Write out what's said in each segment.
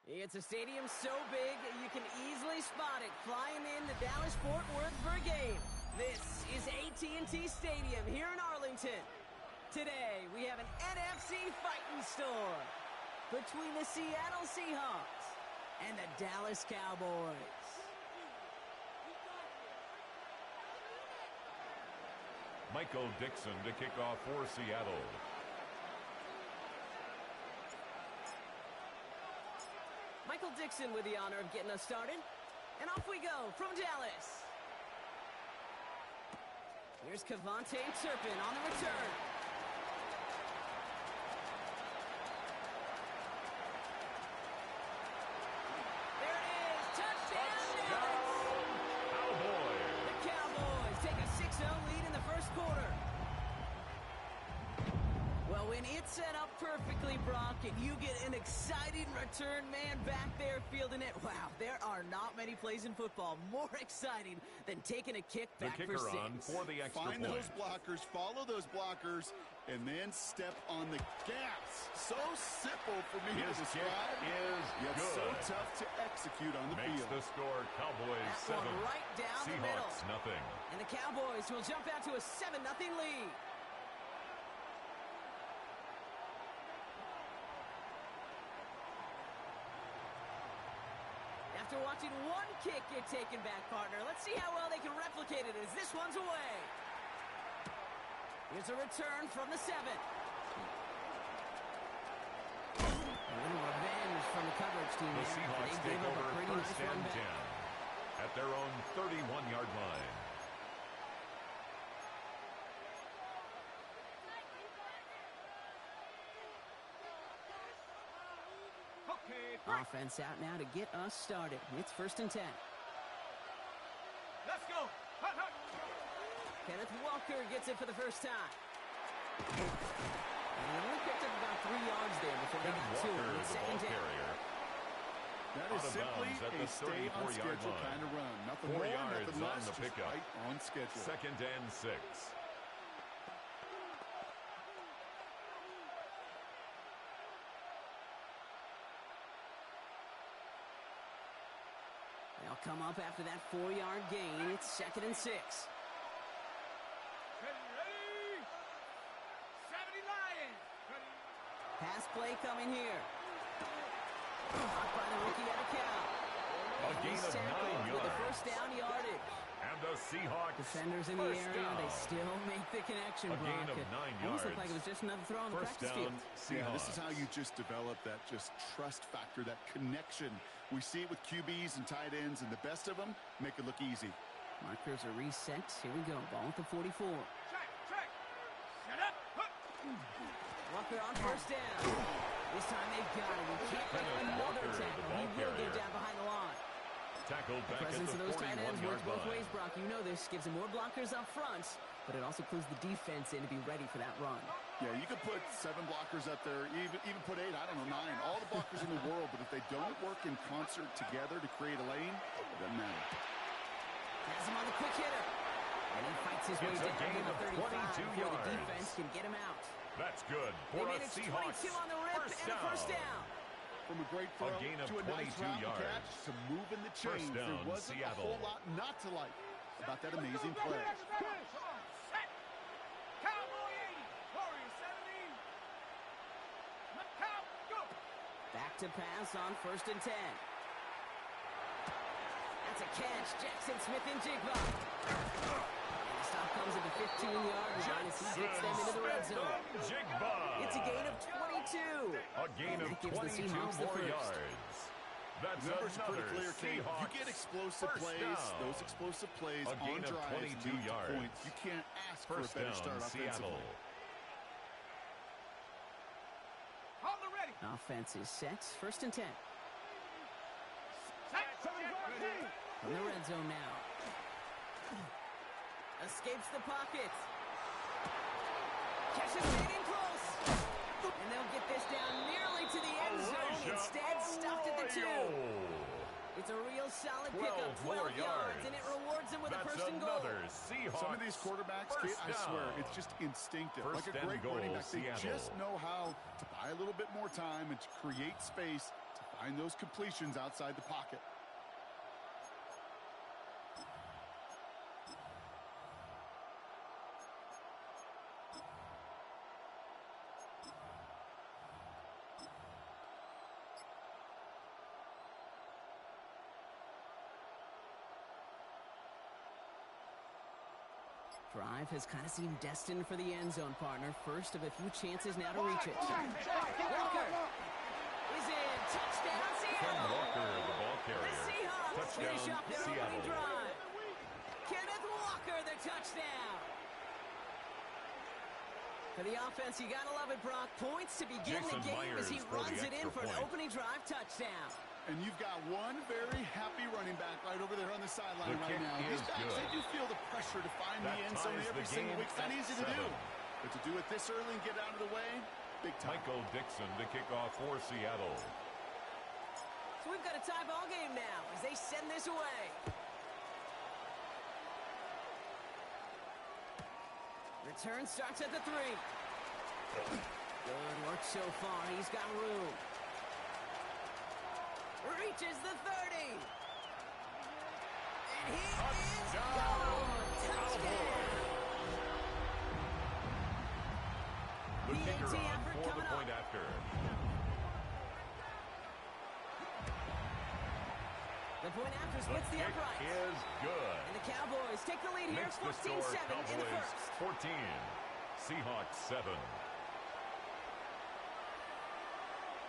It's a stadium so big you can easily spot it flying in to Dallas-Fort Worth for a game. This is AT&T Stadium here in Arlington. Today we have an NFC fighting storm between the Seattle Seahawks and the Dallas Cowboys. Michael Dixon to kick off for Seattle. Michael Dixon with the honor of getting us started. And off we go from Dallas. Here's Kavontae Turpin on the return. There it is. Touchdown, Dallas! The Cowboys take a 6-0 lead in the first quarter. Well, when it's set up perfectly, Brock, and you get an exciting return man back there fielding it, wow, there are not many plays in football more exciting than taking a kick back for 6. The kicker on for the extra point. Find those blockers, follow those blockers, and then step on the gas. So simple for me to describe. Yet so tough to execute on the Makes field. The score Cowboys 7. Right down Seahawks the middle. nothing. And the Cowboys will jump out to a 7-0 lead. After watching one kick get taken back, partner, let's see how well they can replicate it as this one's away. Here's a return from the 7. A little revenge from the coverage team. The there. Seahawks They take gave up over a pretty first nice run and 10 back. at their own 31-yard line. Offense out now to get us started. It's 1st and 10. Let's go. Hut, hut. Kenneth Walker gets it for the first time. And he only picked up about 3 yards there before they got to it. It's 2nd down. That is simply a stay-on-schedule kind of run. Nothing more, nothing less, on the pickup. Right on schedule. 2nd and 6. They'll come up after that 4-yard gain. It's 2nd and 6. Ready? 70 Lions. Ready. Pass play coming here. Blocked by the rookie out of count. A gain of 9 with the yards. 1st down yardage. And the Seahawks Defenders in the area, down. they still make the connection, A gain Brock. of 9 yards. Almost looked like it was just another throw on the First practice down, field. Seahawks. Yeah, this is how you just develop that just trust factor, that connection. We see it with QBs and tight ends, and the best of them make it look easy. Markers are reset. Here we go. Ball at the 44. Check. Shut up. Hut. Walker on 1st down. This time they've got him. We can't get another Walker, tackle. the ball He will carrier. go down behind the line. Tackled The back at presence the of those tight ends works 41-yard both line. ways, Brock. You know this. Gives them more blockers up front, but it also clues the defense in to be ready for that run. Yeah, you could put 7 blockers up there, even put 8, I don't know, 9, all the blockers in the world, but if they don't work in concert together to create a lane, it doesn't matter. Has him on the quick hitter. And he fights his way It's a down gain to the of 35 22 before the yards. defense can get him out. That's good They for a managed Seahawks 22 on the rip and a first down. From a great throw A gain of to a nice 22 route yards. catch to moving the chains. First down, there wasn't Seattle. a whole lot not to like about that amazing play. Set. Cowboy 80. Warrior 70. Cow. Go. Back to pass on 1st and 10. That's a catch. Jackson Smith and Jigba. And the stop comes at the 15-yard line as he gets them into the red zone. Jigba. It's a gain of 22. A gain of that gives the 22 Seahawks the more first. yards. That's The numbers are pretty another clear, Kate. Seahawks You get explosive first plays, down. those explosive plays A on gain of drives 22 lead to yards. points. You can't ask First for a better down, start offensively. Seattle. On the ready. Offense is set. 1st and 10. Set. Ready. In the red zone now. Escapes the pocket. Catches it in close. And they'll get this down nearly to the end zone. Instead, stopped at the 2. It's a real solid pickup. 12 yards. And it rewards them with a first and goal. Seahawks. Some of these quarterbacks, Kate, I swear, it's just instinctive. First like a great and goal, running back, they Seattle. just know how to buy a little bit more time and to create space to Find those completions outside the pocket. Drive has kind of seemed destined for the end zone, partner. First of a few chances now to reach it. Walker is in. Touchdown, Ken Seattle. Walker, the ball The carrier. Seahawks finish Touchdown, off their opening Seattle. drive. Kenneth Walker, the touchdown. For the offense, you gotta love it, Brock. Points to begin Jason the game Myers as he for the runs it in extra for an point. opening drive touchdown. And you've got one very happy running back right over there on the sideline The right kick now. is These backs, good. they do feel the pressure to find That the end zone ties every the single game week. It's not at easy to do. 7. But to do it this early and get out of the way, big time. Michael Dixon to kick off for Seattle. So we've got a tie ball game now as they send this away. Return starts at the 3. Good work so far. He's got room. Reaches the 30. And he is gone. Touchdown. The PAT kicker on effort for the coming point up. after. The point after The splits the kick uprights. is good. And the Cowboys take the lead here, Makes the score 14-7 in the Cowboys first. 14. Seahawks 7.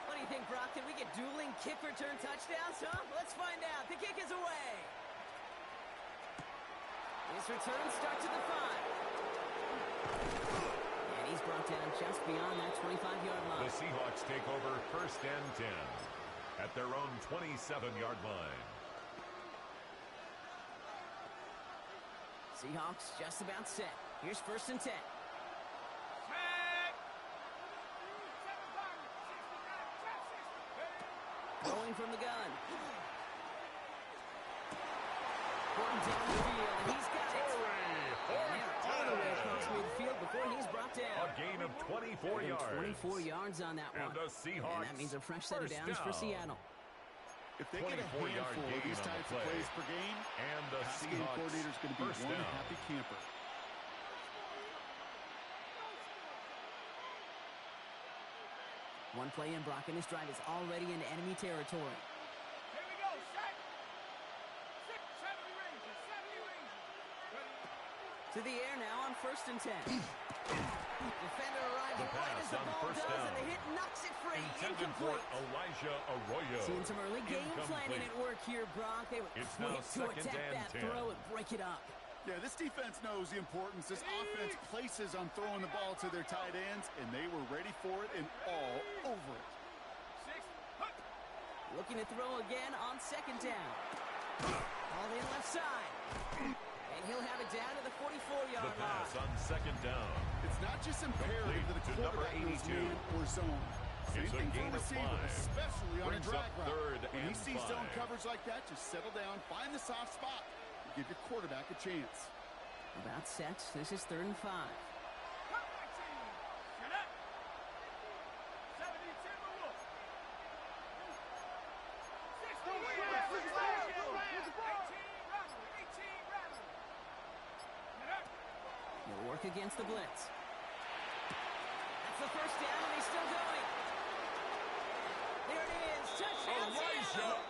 What do you think, Brock? Can we get dueling kick return touchdowns, huh? Let's find out. The kick is away. This return starts at the 5. And he's brought down just beyond that 25-yard line. The Seahawks take over first and 10 at their own 27-yard line. Seahawks just about set. Here's first and 10. Going from the gun. Going down the field, and he's got it. And they're all the way across midfield before he's brought down. A gain of 24 yards. 24 yards on that And one. the Seahawks And that means a fresh set of first downs for down. Seattle. If they get a 24-yard handful of gain these on the types of play. plays per game, And the pass game Seahawks coordinator's going to be first one down. happy camper. One play in, Brock, and this drive is already in enemy territory. Here we go, set. 70 ranges, 70 ranges. Ready? To the air now on first and 10. Defender arriving The right pass as the on ball first does, down. and the hit knocks it free. Intended for Incomplete. Elijah Arroyo. Seeing some early game planning Incomplete. at work here, Brock. They were It's quick now to second attack and that 10. throw and break it up. Yeah, this defense knows the importance this offense places on throwing the ball to their tight ends, and they were ready for it and all over it. 6. Hup. Looking to throw again on second down. All in left side. And he'll have it down to the 44-yard The pass line. on second down. It's not just imperative that a Complete to number quarterback knows 82. man or zone. Same It's a thing for gain a of receiver, 5. especially on a Brings drag up route. third When he and sees zone 5. coverage like that, just settle down, find the soft spot, and give your quarterback a chance. About set. This is third and 5. Cut my team. Shut up. 70 Timber Wolf. 60 18 Rattler. Shut up. He'll work against the blitz. That's the first down, and he's still going. There it is. Touchdown, Seattle.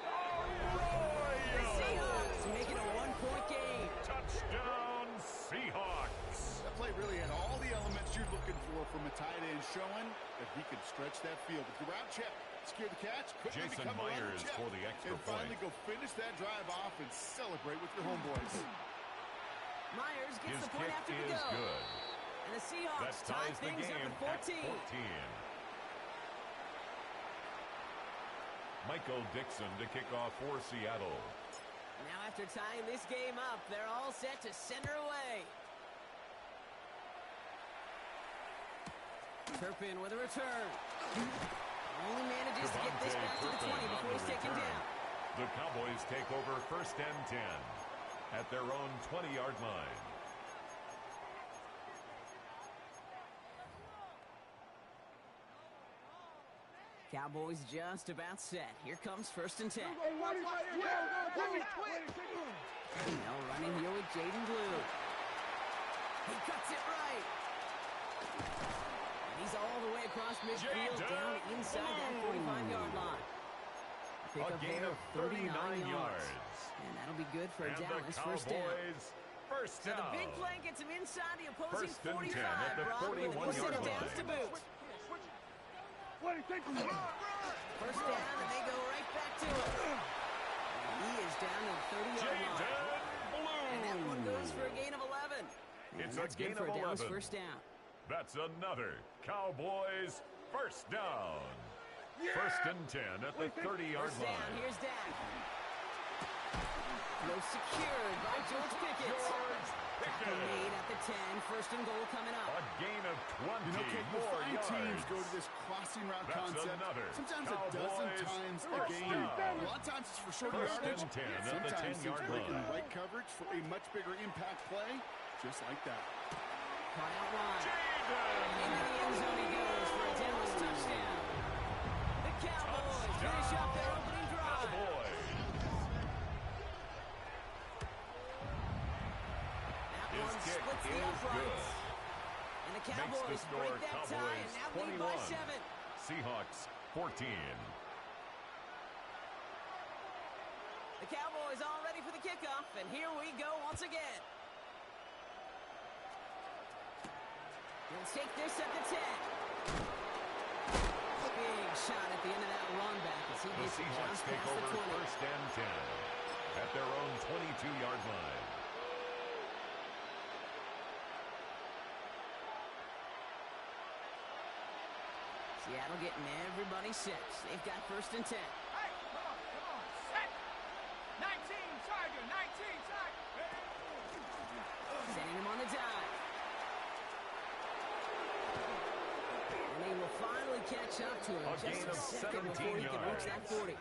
The Seahawks make it a one-point game. Touchdown, Seahawks. That play really had all the elements you're looking for from a tight end, showing that he could stretch that field. With the route check, secure the catch, quickly Jason become a runner Myers check, for the extra and finally point. go finish that drive off and celebrate with your homeboys. Myers gets His the point kick after the is go. good. And the That Seahawks tie ties the things game up at 14. 14. Michael Dixon to kick off for Seattle. Now after tying this game up, they're all set to center away. Turpin with a return. Only manages to get this Devontae back to the 20 Turpin before on he's the taken return. down. The Cowboys take over first and 10 at their own 20-yard line. Cowboys just about set. Here comes 1st and 10. No running here with Jaden Blue. He cuts it right. And he's all the way across midfield down inside that 45-yard line. Pick up gain there of 39 yards. And that'll be good for a Dallas first down. First So down. the big play gets him inside the opposing 1st and 10 45, at the Brock, with 41-yard line. downs to boot. First down, and they go right back to it. And he is down to the 30-yard line. And that one goes for a gain of 11. And It's that's a gain good for of a Dallas 11. first down. That's another Cowboys first down. 1st and 10 at the 30-yard First down, line. here's Dak. Throw secured by George Pickens. Tackle made at the 10. 1st and goal coming up. A gain of 20 Kate, more fine yards. teams go to this crossing route That's concept another sometimes Cowboys a dozen times a first game. down. A lot of times it's for shorter 1st yardage. and 10 at the Sometimes 10-yard it's breaking line. right coverage for a much bigger impact play, just like that. Caught out wide. Jaden! Into the end zone he goes for a Dallas touchdown. The Cowboys finish up their opening drive. Cowboys. That His one kick splits the is uprights. good. And the Makes the Cowboys score break that tie and now Cowboys lead by 21. 7. Seahawks 14. The Cowboys all ready for the kickoff, and here we go once again. He'll take this at the 10. Big shot at the end of that run back as he The gets it Seahawks just take past the over 20. 1st and 10 at their own 22-yard line. Seattle getting everybody set. They've got 1st and 10. Hey, come on, set. 19, Tiger, 19, Tiger. Sending him on the dive. And they will finally catch up to him. A Just gain a of second before 17 he can reach that yards. 40.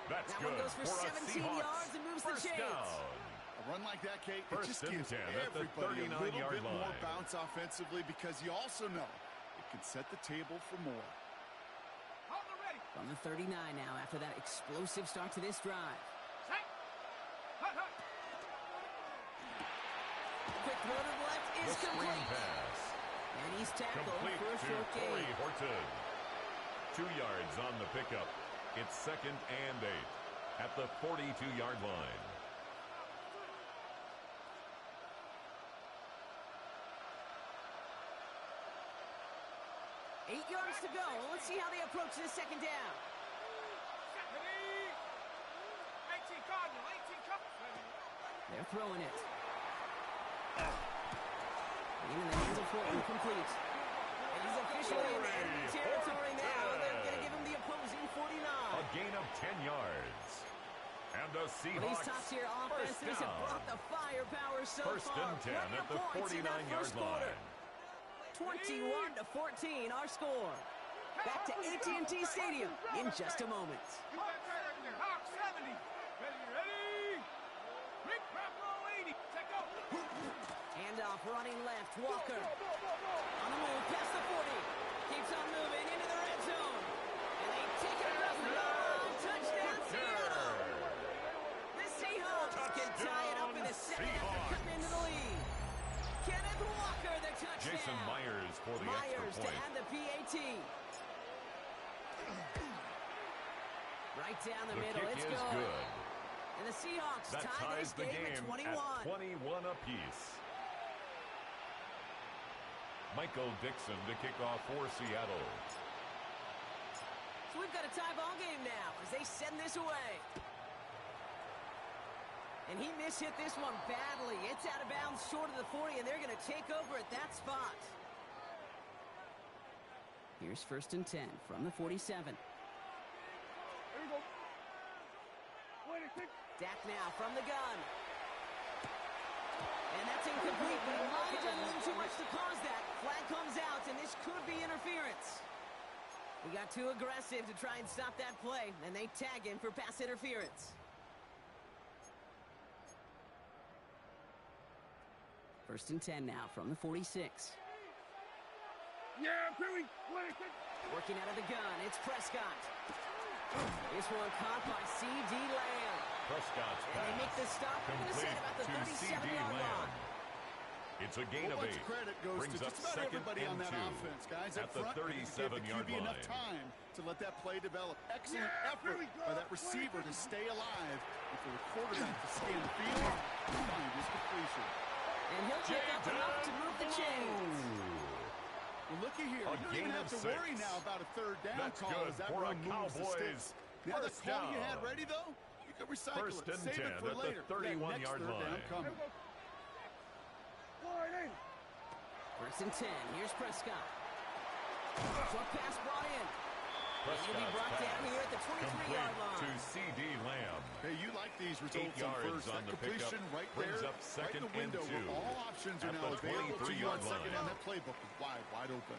That's That good one goes for for a 17 Seahawks yards and moves the first chains. down. A run like that, Kate, it 1st just and gives 10 at the everybody a little 39-yard bit more line. bounce offensively because you also know it can set the table for more. Hold it ready. From the 39 now after that explosive start to this drive. Set. Hut, hut. Quick throw to the left The is screen complete. pass. And he's tackled Complete for a to short Corey gain. Horton. 2 yards on the pickup. It's 2nd and 8 at the 42-yard line. Eight yards to go. Let's see how they approach this second down. Set, ready. 18 Cardinal, 18 Cup. They're throwing it. In the hands of Horton, complete. And he's officially in enemy territory now. They're going to give him the opposing 49. A gain of 10 yards. And the Well, these Seahawks top-tier first offenses have down. brought the firepower so 1st far. and 10 Plenty at of the points in that 49-yard first quarter. line. 21-14, our score. Back to AT&T Stadium in just a moment. You got that right there. Hawk 70. Ready. Rick Pablo 80. Take off. Handoff running left. Walker on the move past the 40. Keeps on moving into the red zone. And they take it across the goal line. Touchdown, Seattle. The Seahawks can tie it up in the second after cutting into the lead. Kenneth Walker, the touchdown. Jason Myers for the Myers extra to point. add the PAT. Right down the The middle. kick It's is good. good. And the Seahawks That tie ties this the game game at 21. at 21 apiece. Michael Dixon to kick off for Seattle. So we've got a tie ball game now as they send this away. And he mishit this one badly. It's out of bounds short of the 40, and they're going to take over at that spot. Here's 1st and 10 from the 47. Here we go. 26. Dak now from the gun. And that's incomplete, but he might have done a little too much to cause that. Flag comes out, and this could be interference. He got too aggressive to try and stop that play, and they tag him for pass interference. 1st and 10 now from the 46. Yeah, Perry. Working out of the gun, it's Prescott. This one caught by C.D. Lamb. Prescott's And they make the pass stop, I'm going to say, about the complete to C.D. 37-yard Lamb. line. It's a gain of 8. Credit goes Brings to up just about second everybody and on that 2 offense, guys. at the 37-yard line. Enough time to let that play develop. Excellent effort by that receiver to stay alive and for the quarterback to scan the field and find his completion. And he'll pick up enough to move the chains. Well, looky here. You don't even have to worry now about a third down That's call good as that for a run moves the Cowboys sticks. Now the first call you down. had ready, though, you can recycle First it. and Save 10 it for at later. the 31-yard next third line. down coming. First and 10. Here's Prescott. Short pass brought in. He'll be brought down here at the 23-yard line. To C.D. Lamb. Hey, you like these 8 results on yards first. on That the completion pickup right brings there, up right second in the window and 2 where all options are at now the available to you on 23-yard second line. down. That playbook is wide open.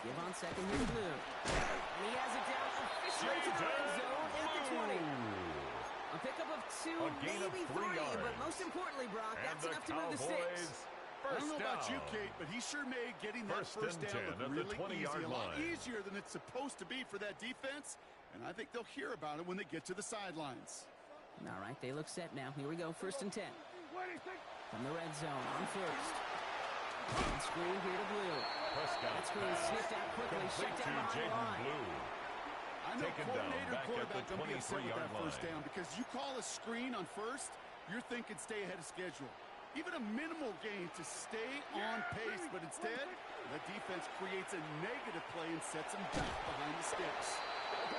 Give on second here to Blue. And he has it down officially to the red zone at the 20. A pickup of 2, A gain of maybe 3 3, yards. but most importantly, Brock, And that's the enough to move the sticks. I don't know First about you, down. Kate, but he sure made getting that First first and down 10 look at the really 20-yard easy. A lot line. easier than it's supposed to be for that defense, and I think they'll hear about it when they get to the sidelines. All right, they look set now. Here we go, first and 10. From the red zone on first. And screen here to Blue. Prescott That screen sniffed out quickly, shut complete to down behind the Jaden line. Blue. I know Taken down coordinator, back at quarterback the don't be upset with 23-yard that first line. down because you call a screen on first, you're thinking stay ahead of schedule. Even a minimal gain to stay on pace, but instead, the defense creates a negative play and sets them back behind the sticks.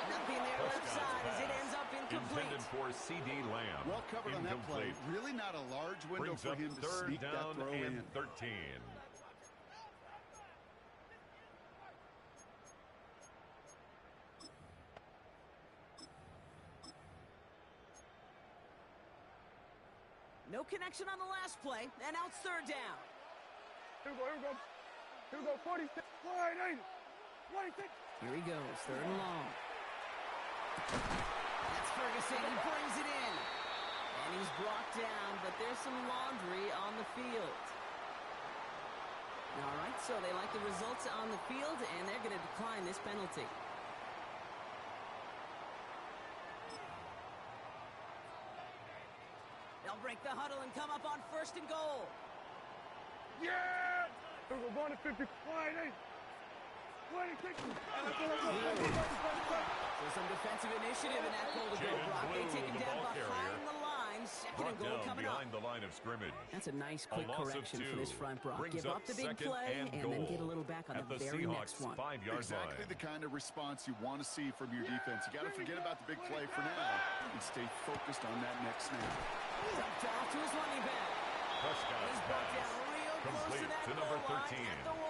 Nothing there left Prescott's side as it pass ends up incomplete. intended for C.D. Lamb. Well covered on that play. Incomplete. Really not a large window Brings for up him to third sneak that down throw and in. 13. No connection on the last play, and now it's third down. Here we go, 46. Here he goes, third and long. That's Ferguson, he brings it in. And he's brought down, but there's some laundry on the field. All right, so they like the results on the field, and they're going to decline this penalty. They'll break the huddle and come up on first and goal. Yeah! We're going to 50. So some defensive initiative in that goal to go, Jaden Brock. They Blue, take him the down ball behind carrier. the line. Second and Brought goal down coming up. behind the line of scrimmage. That's a nice A quick loss of correction for 2. this front, Brock. Brings Give up the big second play and and then goal get a little back on at the the very Seahawks next one. 5-yard Exactly line. the kind of response you want to see from your defense. You got to forget about the big play for now and stay focused on that next snap. Dumped off to his running back. Prescott's He's brought pass down real close to complete that to goal number line 13. at the 1.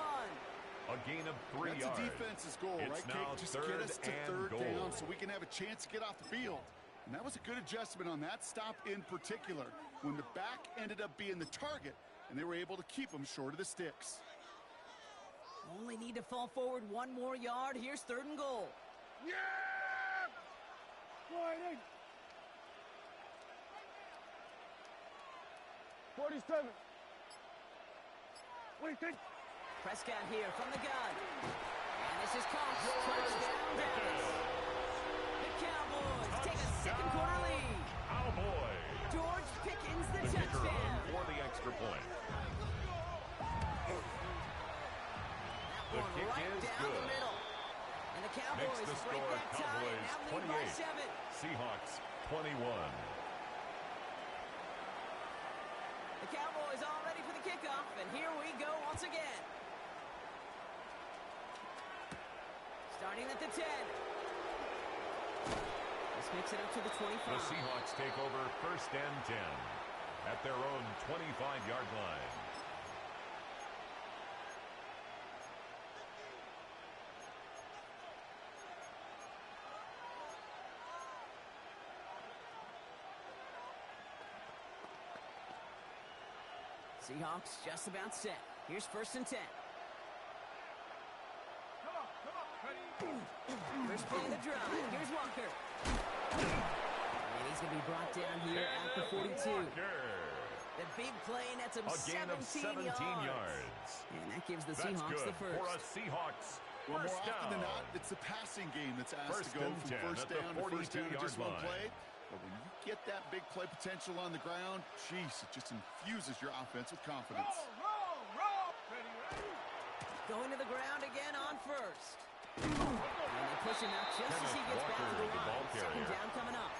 A gain of 3 That's yards. a defense's goal, It's right, now Kate? Just third get us to and third goal. down so we can have a chance to get off the field. And that was a good adjustment on that stop in particular when the back ended up being the target and they were able to keep him short of the sticks. Only need to fall forward 1 more yard. Here's third and goal. Yeah! 47. Prescott here from the gun. And this is caught. Touchdown, Dallas. The Cowboys take a second quarter lead. Cowboys. George Pickens, the The kicker touchdown. on for the extra point. The One kick right is down good. the middle. And the Makes Cowboys the break score that tie and Cowboys now lead by 28. 7. Seahawks 21. The Cowboys all ready for the kickoff, and here we go once again. Starting at the 10. This makes it up to the 25. The Seahawks take over first and 10 at their own 25-yard line. Seahawks just about set. Here's first and 10. First play of the drive. Here's Walker. And he's going to be brought down here at the 42. Walker. The big play nets him A gain of 17 yards. yards. And that gives the That's Seahawks good the first. for a Seahawks Well, more first often than down. not, it's the passing game that's asked First to go and from 10 first at the down to first down in 42-yard just one line. play. But when you get that big play potential on the ground, jeez, it just infuses your offense with confidence. Roll. Ready. Going to the ground again on first. And they push him out just as he gets back to the Walker, the ball line. Second carrier. down coming up.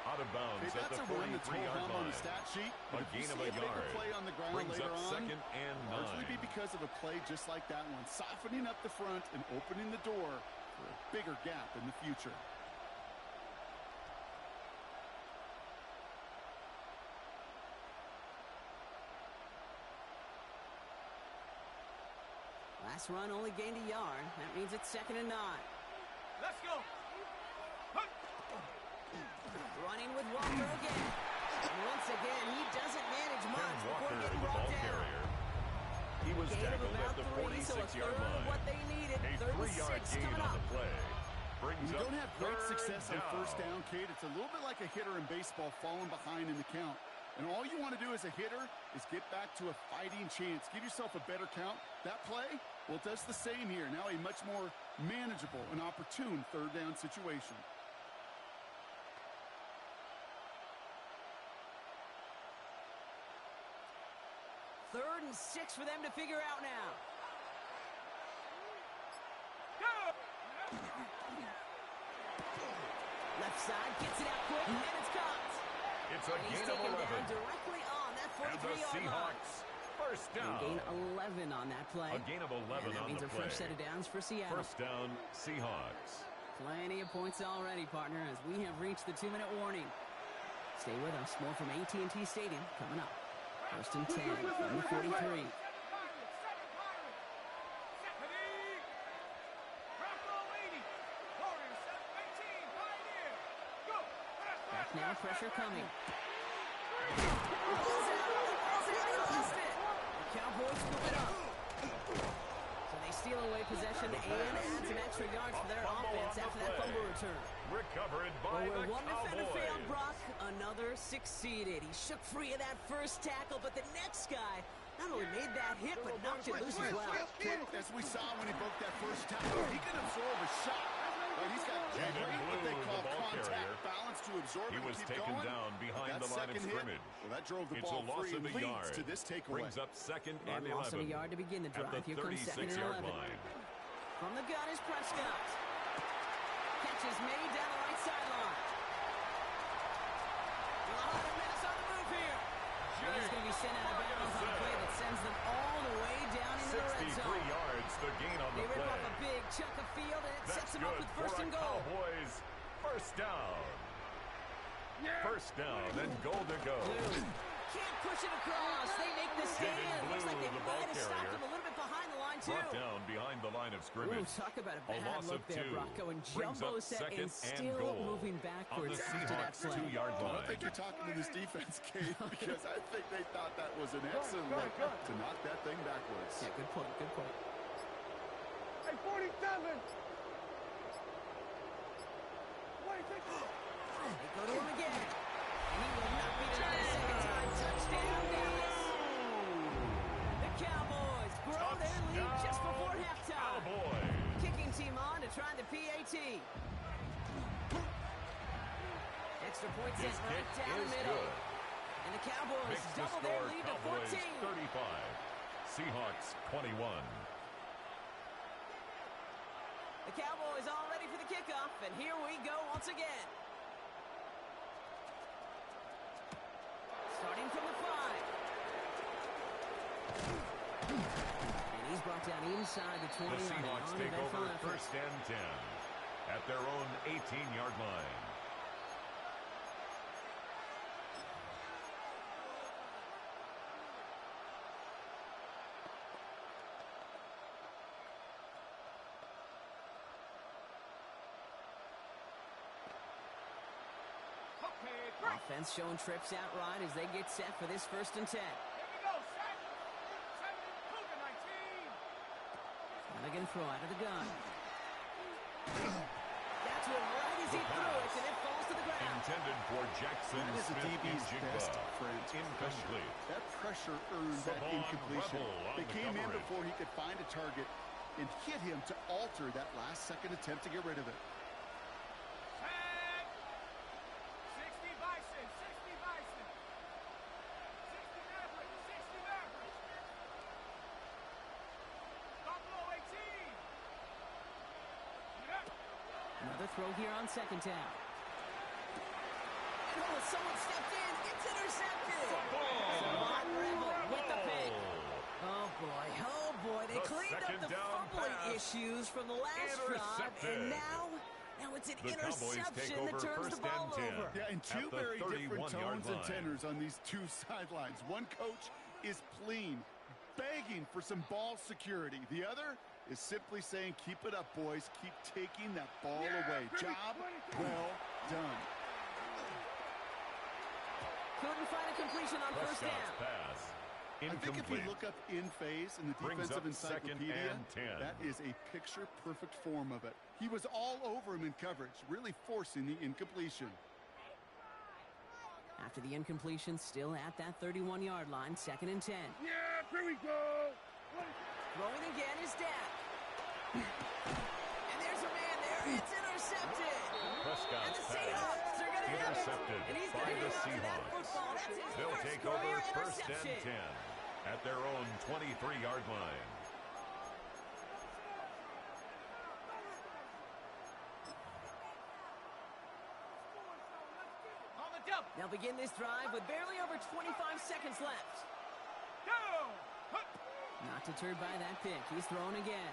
Out of bounds Okay, at that's the a run that's 43-yard on line. the stat sheet. A But if you gain of see a bigger yard. play on the ground Brings later up on, second and largely 9. be because of a play just like that one, softening up the front and opening the door for a bigger gap in the future. Last run only gained a yard. That means it's second and 9. Let's go. Running with Walker again. And once again, he doesn't manage Ken much before Walker, getting the brought ball down. carrier. He was Gain of tackled about at the 3, so a 46-yard third of line. what they needed. A Third and 3-yard 6 gain coming on up. the play. When Brings you up don't have great third success on down. first down, Kate, it's a little bit like a hitter in baseball falling behind in the count. And all you want to do as a hitter is get back to a fighting chance. Give yourself a better count. That play, well, it does the same here. Now a much more manageable and opportune third down situation. Third and 6 for them to figure out now. Left side gets it out quick, and it's caught. It's a And he's gain of taken 11. down directly on that And the 43-yard line. Seahawks first down. And gain 11 on that play. A gain of 11 and that on means the a play. fresh set of downs for Seattle. First down, Seahawks. Plenty of points already, partner, as we have reached the 2-minute warning. Stay with us. More from AT&T Stadium coming up. First and 10 from the 43. Back now, pressure coming. Ball's out. They lost it. The Cowboys scoop it up. So they steal away possession and add some extra yards for their offense after that fumble return. Recovered by Well, the where one defender Cowboys. failed, Brock, another succeeded. He shook free of that first tackle, but the next guy not only made that hit, but knocked it loose as well. As we saw when he broke that first tackle, he can absorb a shot. He's got great, what they call contact balance to absorb He it and was keep taken going. down behind That the line of second hit, scrimmage. well, that drove the It's ball a loss free of and a leads yard. to this takeaway. Brings up second and And loss of a 11. yard to begin the At drive. the Here comes second and 36-yard 11. line. From the gun is Prescott. Catch is made down the right sideline. A lot of minutes on the move here. And he's going to be sent out of bounds on a play that sends them all the way down into the red 63 zone. yards, the gain on They the rip play. off a big chunk of field, and it That's sets them up good with for first a and goal. Cowboys first down. First down and goal to go. Blue can't push it across. They make the stand. Looks like they the ball might have stopped carrier. him a little bit behind the line, too. Brought down behind the line of Ooh, scrimmage. talk about a A bad loss look of there, 2. Brock. Going Brings jumbo up set second and still goal moving on the backwards after that Seahawks play. 2-yard I line. think you're talking to this defense, Kate, because I think they thought that was an excellent look to knock that thing backwards. Yeah, good point, good point. Hey, 47. They go to him again. And he will not be denied a second time. Touchdown, Dallas. The Cowboys grow their lead just before halftime. Cowboys. Kicking team on to try the PAT. Extra point His sent right kick down the is middle. good. And the Cowboys Makes the double their score lead to Cowboys 14. 35. Seahawks 21. The Cowboys all ready for the kickoff, and here we go once again. Starting from the 5. And he's brought down inside the 20. The Seahawks take over first and 10 at their own 18-yard line. Offense showing trips out right as they get set for this first and 10. Here we go, set. 7, Cougar 19. Now they're going to throw out of the gun. That got to him right as he threw it, and it falls to the ground. Intended for Jackson That is a DB's best friend. Incomplete. That pressure earned that Savon incompletion. Rebel on They the came in coverage. before he could find a target and hit him to alter that last-second attempt to get rid of it. Tag. 60 Bison. 60 Bison. 60 Maverick. 60 Maverick. Buffalo 18. Yep. Another throw here on second down. Oh, someone stepped in. It's intercepted. Savon Rebel with the pick. Oh, boy. Oh, boy. They The cleaned up second the down fumbling pass. issues from the last drive. And now it's an The Cowboys take interception over that turns the first ball and 10. over. Yeah, and two At the very different 31-yard tones and line. tenors on these two sidelines. One coach is pleading, begging for some ball security. The other is simply saying, keep it up, boys. Keep taking that ball away. Job well done. Couldn't find a completion on first Prescott's down. pass. I think if you Incomplete. look up in phase in the Brings defensive up second encyclopedia, and 10. that is a picture-perfect form of it. He was all over him in coverage, really forcing the incompletion. After the incompletion, still at that 31-yard line, second and 10. Yeah, here we go. Throwing again is Dak. And there's a man there. It's intercepted. And Prescott's the pass. Seahawks are going to have it. Intercepted And he's by going to the hang on to that Seahawks. football. That's his They'll first take over career first and interception. 10 at their own 23-yard line. On the double. They'll begin this drive with barely over 25 seconds left. Go. Hup. Not deterred by that pick. He's throwing again.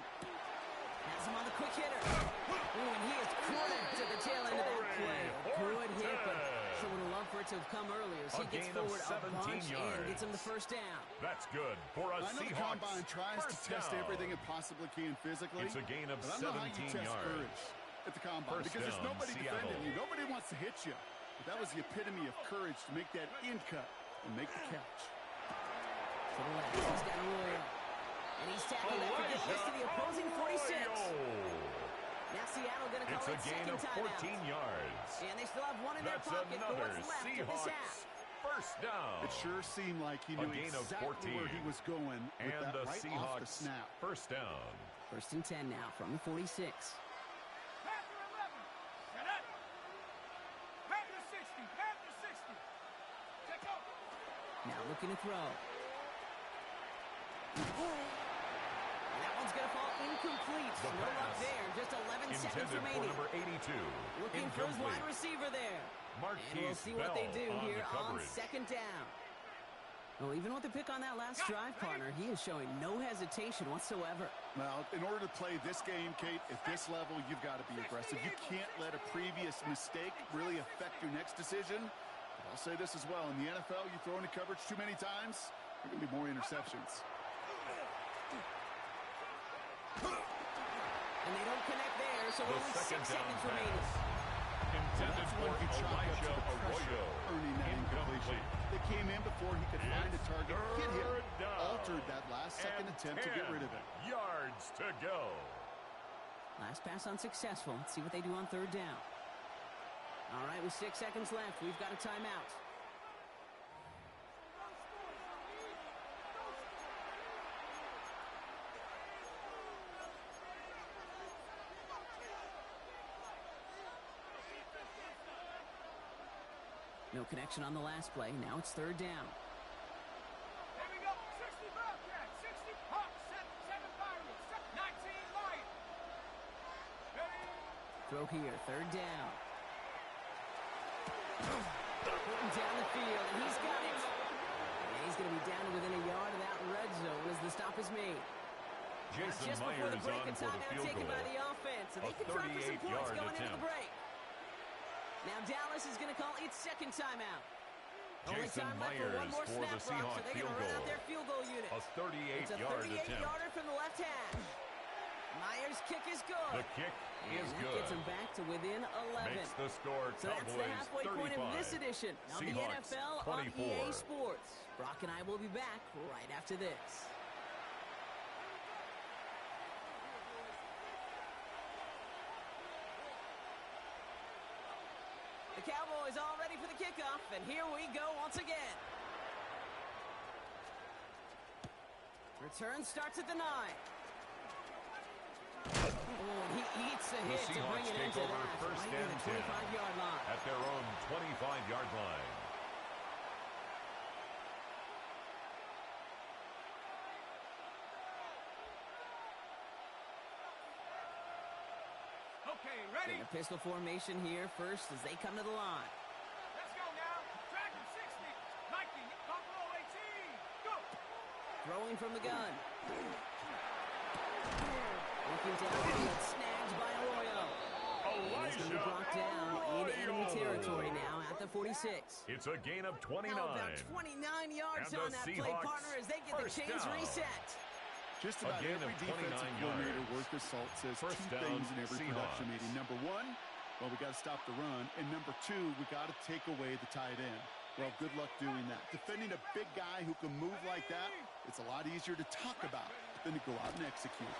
Has him on the quick hitter. Ooh, and he is cracked at the tail end of that play. Good hit, but someone would love for it to have come earlier. As he A gets gain of forward a 17 bunch and yards. gets him the first down. That's good for a I know the Seahawks. Combine tries to First test down. everything it possibly can physically. It's a gain of but I don't know how you 17 test yards. courage at the Combine First because there's down, nobody Seattle. defending you. Nobody wants to hit you. But that was the epitome of courage to make that in cut and make the catch. To the left. He's got Royal. And he's tackled after getting this to the opposing 46. Now Seattle going to call It's a it gain second of 14 timeout. yards. And they still have one in their That's pocket for another what's left of this half. Seahawks first down. It sure seemed like he A knew gain of exactly 14. where he was going with And that the right off the Seahawks snap. first down. First and 10 now from the 46. Panther 11. Shut up. Panther 60. Panther 60. Take over. Now looking to throw. And that one's going to fall incomplete. The No luck pass there. Just 11 seconds Intended for remaining. number 82. Looking for his Incomplete. wide receiver there. And we'll Marquise see what they do Bell on here the on coverage. second down. Well, even with the pick on that last drive, partner, he is showing no hesitation whatsoever. Well, in order to play this game, Kate, at this level, you've got to be aggressive. You can't let a previous mistake really affect your next decision. But I'll say this as well. In the NFL, you throw into coverage too many times, there are going to be more interceptions. And they don't connect there, so The only 6 second down seconds pass. remaining. Intended That's for when you chalk up to Elijah the pressure, Arroyo. earning that incompletion. Incomplete. They came in before he could find a target, hit him, Third down. altered that last-second And attempt to get rid of it. 10 yards to go. Last pass unsuccessful. Let's see what they do on third down. All right, with 6 seconds left, we've got a timeout. No connection on the last play. Now it's third down. Here we go. 60 Bobcats. 60 Hawks. 7 Pirates. 19 Lions. Ready? Throw here, third down. Putting down the field, and he's got it. And he's going to be down to within a yard of that red zone as the stop is made. Jason Just before the Myers break, on a for the timeout field taken goal. by the offense, and A they can try for some 38-yard points going into the attempt. break. Now Dallas is going to call its second timeout. Only Jason time left for one Myers more for snap, the Rock, so Seahawks they're field going to run out goal. their field goal unit. A It's a 38-yard attempt. 38-yarder from the left hash. Myers' kick is good. The kick And is that good. gets him back to within 11. Makes the score So that's the Cowboys halfway 35. point of this edition of the Seahawks NFL 24. on EA Sports. Brock and I will be back right after this. Cowboys all ready for the kickoff, and here we go once again. Return starts at the 9. Oh, he eats a hit to bring it into that. First Right and near the 25-yard line. at their own 25-yard line. Okay, ready? In a pistol formation here first as they come to the line. Let's go now. Dragon 60. Nike, Buffalo 18. Go. Throwing from the gun. Looking downfield, snagged by Arroyo. And he's going to be brought down in enemy territory now at the 46. It's a gain of 29. How about 29 yards And on the that play, Seahawks partner, as they get the first chains down. reset. Just about gain every of 29 defensive coordinator yards. worth his salt says First two down, things in every Seahawks. production meeting. Number one, well, we got to stop the run. And number two, we got to take away the tight end. Well, good luck doing that. Defending a big guy who can move like that, it's a lot easier to talk about than to go out and execute.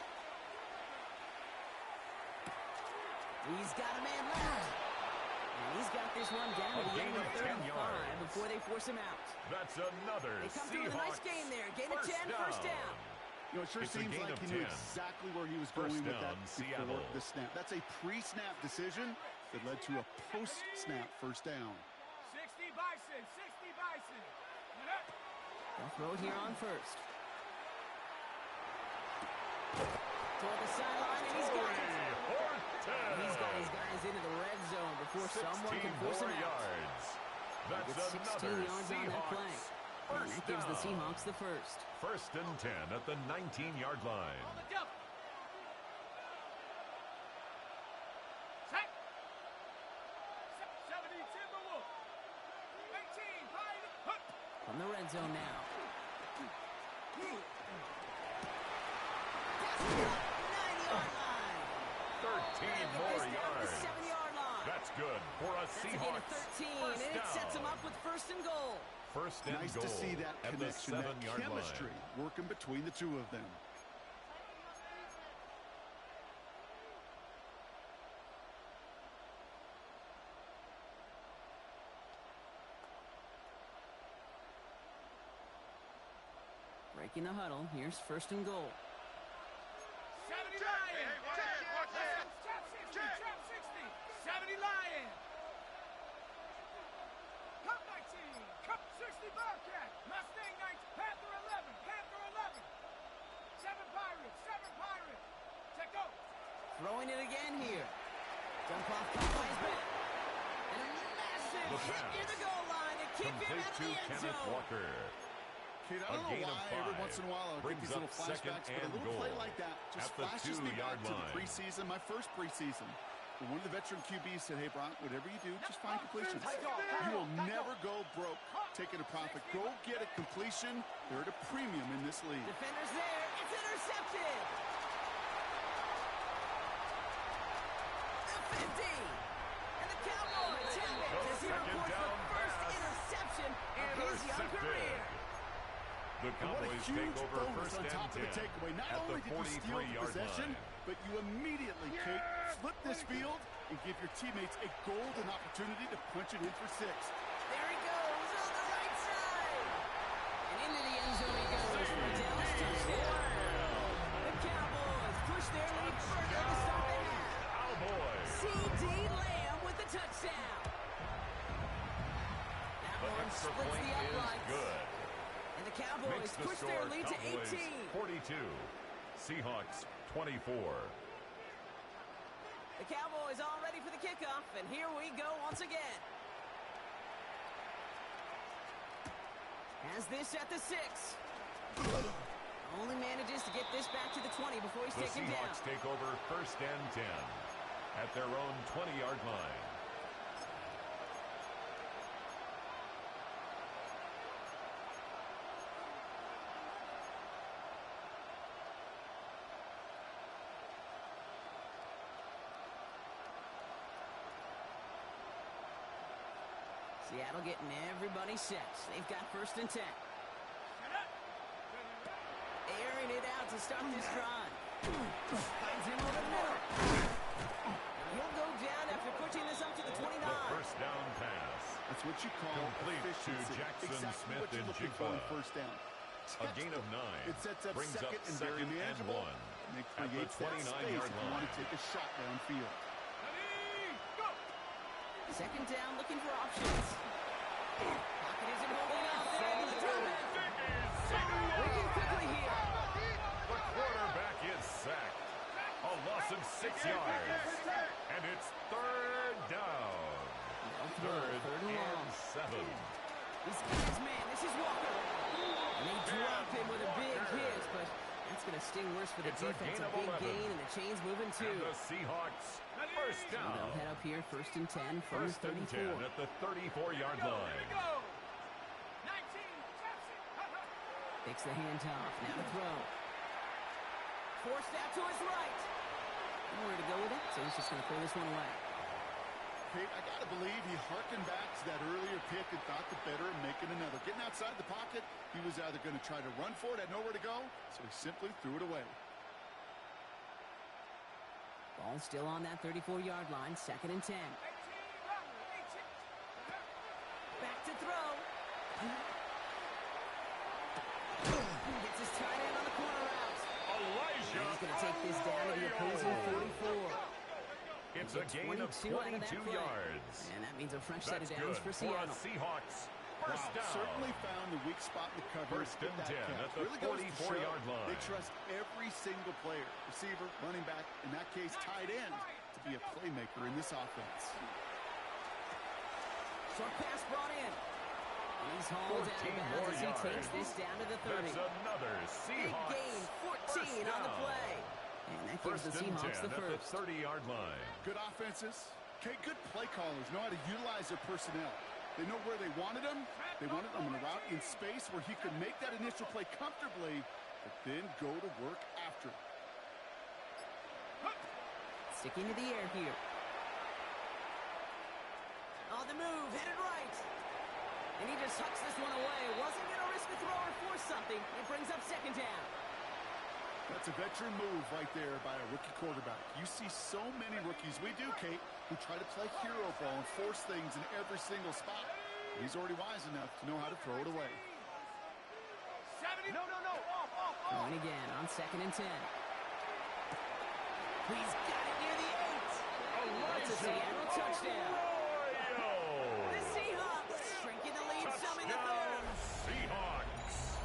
He's got a man left. And he's got this one down to the gain end of of 10 35 yards. before they force him out. That's another They come through with a nice Seahawks game there. Gain of 10, first down. You know, it sure It's a seems gain like of he knew 10. exactly where he was First going with down, that Seattle. before the snap. That's a pre-snap decision that led to a post-snap first down. 60 Bison. 60 Bison. They'll throw it here on first. Toward the sideline, and he's got it. And he's got his guys into the red zone before someone can force him out. yards. They That's get 16 another yards on that play. Seahawks And first that gives the down. Seahawks the first. First and 10 at the 19-yard line. On the double. Set. 70 Timberwolf. 18 Pine. Hup. From the red zone now. Pass it up, 9-yard line. 13 more Down to the yards. 7-yard line. That's good for a That's a gain of Seahawks 13, first and it sets down. him up with first and goal. First and Nice goal to see that at the connection, that 7-yard chemistry line. working between the two of them. Breaking the huddle. Here's first and goal. 70 Lion. Trap 60. Trap 60. 70 Lion. Cup 19. Cup 60 Bobcat. Mustang 19. Panther 11. Panther 11. 7 Pirates. 7 Pirates. Check go. Throwing it again here. Dump off caught by his back. And a massive The hit pass. near the goal line to keep him Complete out of to the end Kenneth zone. Walker. Kid, I A don't gain know of why every 5 once in a while I get brings these little up second flashbacks, but a and little play goal like that just at the flashes me back 2-yard to the line. preseason, my first preseason. When one of the veteran QBs said, hey, Brock, whatever you do, just find completions. You will never go broke taking a profit. Go get a completion. They're at a premium in this league. Defender's there. It's intercepted. The 50. And the Cowboys have it as he second reports the down first pass. interception of his young Intercepted. career. The And what a Cowboys huge take over bonus first on and top of 10 the takeaway. Not at only the did you steal the 43-yard possession, line. but you immediately, Kate, flip this field and give your teammates a golden opportunity to punch it in for 6. There he goes on the right side. And into the end zone he goes for a Dallas touchdown. The Cowboys push their lead further to start the half. Cowboys. C.D. Lamb with the touchdown. That The one extra splits point the is uprights. good. And the Cowboys Makes the push score their lead to Cowboys 18. 42. Seahawks 24. The Cowboys all ready for the kickoff, and here we go once again. Has this at the 6. Only manages to get this back to the 20 before he's The taken down. Seahawks take over first and 10 at their own 20-yard line. Seattle getting everybody set. They've got first and 10. Airing it out to start this drive. Finds him over the middle. And he'll go down after pushing this up to the 29. The first down what you call Complete to efficiency. Jackson Exactly Smith what you're and looking for on Jigba. first down. A gain of 9. It sets up brings second up and very second and manageable. 1 And it at the creates that 29-yard space if you want line. to take a shot downfield. Ready, go! Second down, looking for options. Pocket isn't holding out there. The throwback. Breaking quickly here. The quarterback is sacked. A loss of 6 yards. And it's third down. Third and long. and 7. This guy's man, this is Walker. And they drop him with a big hit, but that's going to sting worse for the It's a defense. gain A of big 11. gain, and the chain's moving too. And the Seahawks first They'll down. head up here, first and 10 from First the and 34. 10 at the 34-yard line. Go! 19, taps it. Takes the handoff, now to throw. Forced out to his right. Nowhere to go with it, so he's just going to throw this one away. Kate, I got to believe he harkened back to that earlier pick and thought the better of making another. Getting outside the pocket, he was either going to try to run for it, had nowhere to go, so he simply threw it away. Ball still on that 34-yard line, second and 10. 18, runner, 18. Back to throw. Gets his tight end on the corner route. Elijah. He's going to take this down to the opposing 44. It's a gain of 22 out of that 22 play. yards. And that means a fresh set That's of downs good for for Seattle. a Seahawks. First down. Certainly found the weak spot in the coverage. First and with that 10 catch. at the Really goes to show 44-yard line. They trust every single player, receiver, running back, in that case, tight end, to be a playmaker in this offense. Short pass brought in. And he's hauled out of 14 bounds more as he yards. takes this down to the 30. That's another Big Seahawks. gain, 14 First on the down. play. And that gives First the and Seahawks 10 the at the first. 30-yard line. Good offenses. Okay, good play callers know how to utilize their personnel. They know where they wanted them. They wanted them in a route in space where he could make that initial play comfortably, but then go to work after. Sticking to the air here. On the move, headed right. And he just hucks this one away. Wasn't going to risk a throw or force something. It brings up second down. That's a veteran move right there by a rookie quarterback. You see so many rookies, we do, Kate, who try to play hero ball and force things in every single spot. He's already wise enough to know how to throw it away. 70, no, off. Going again on second and 10. He's got it near the 8. That's a Seattle touchdown. The Seahawks shrinking the lead some in the third. Seahawks.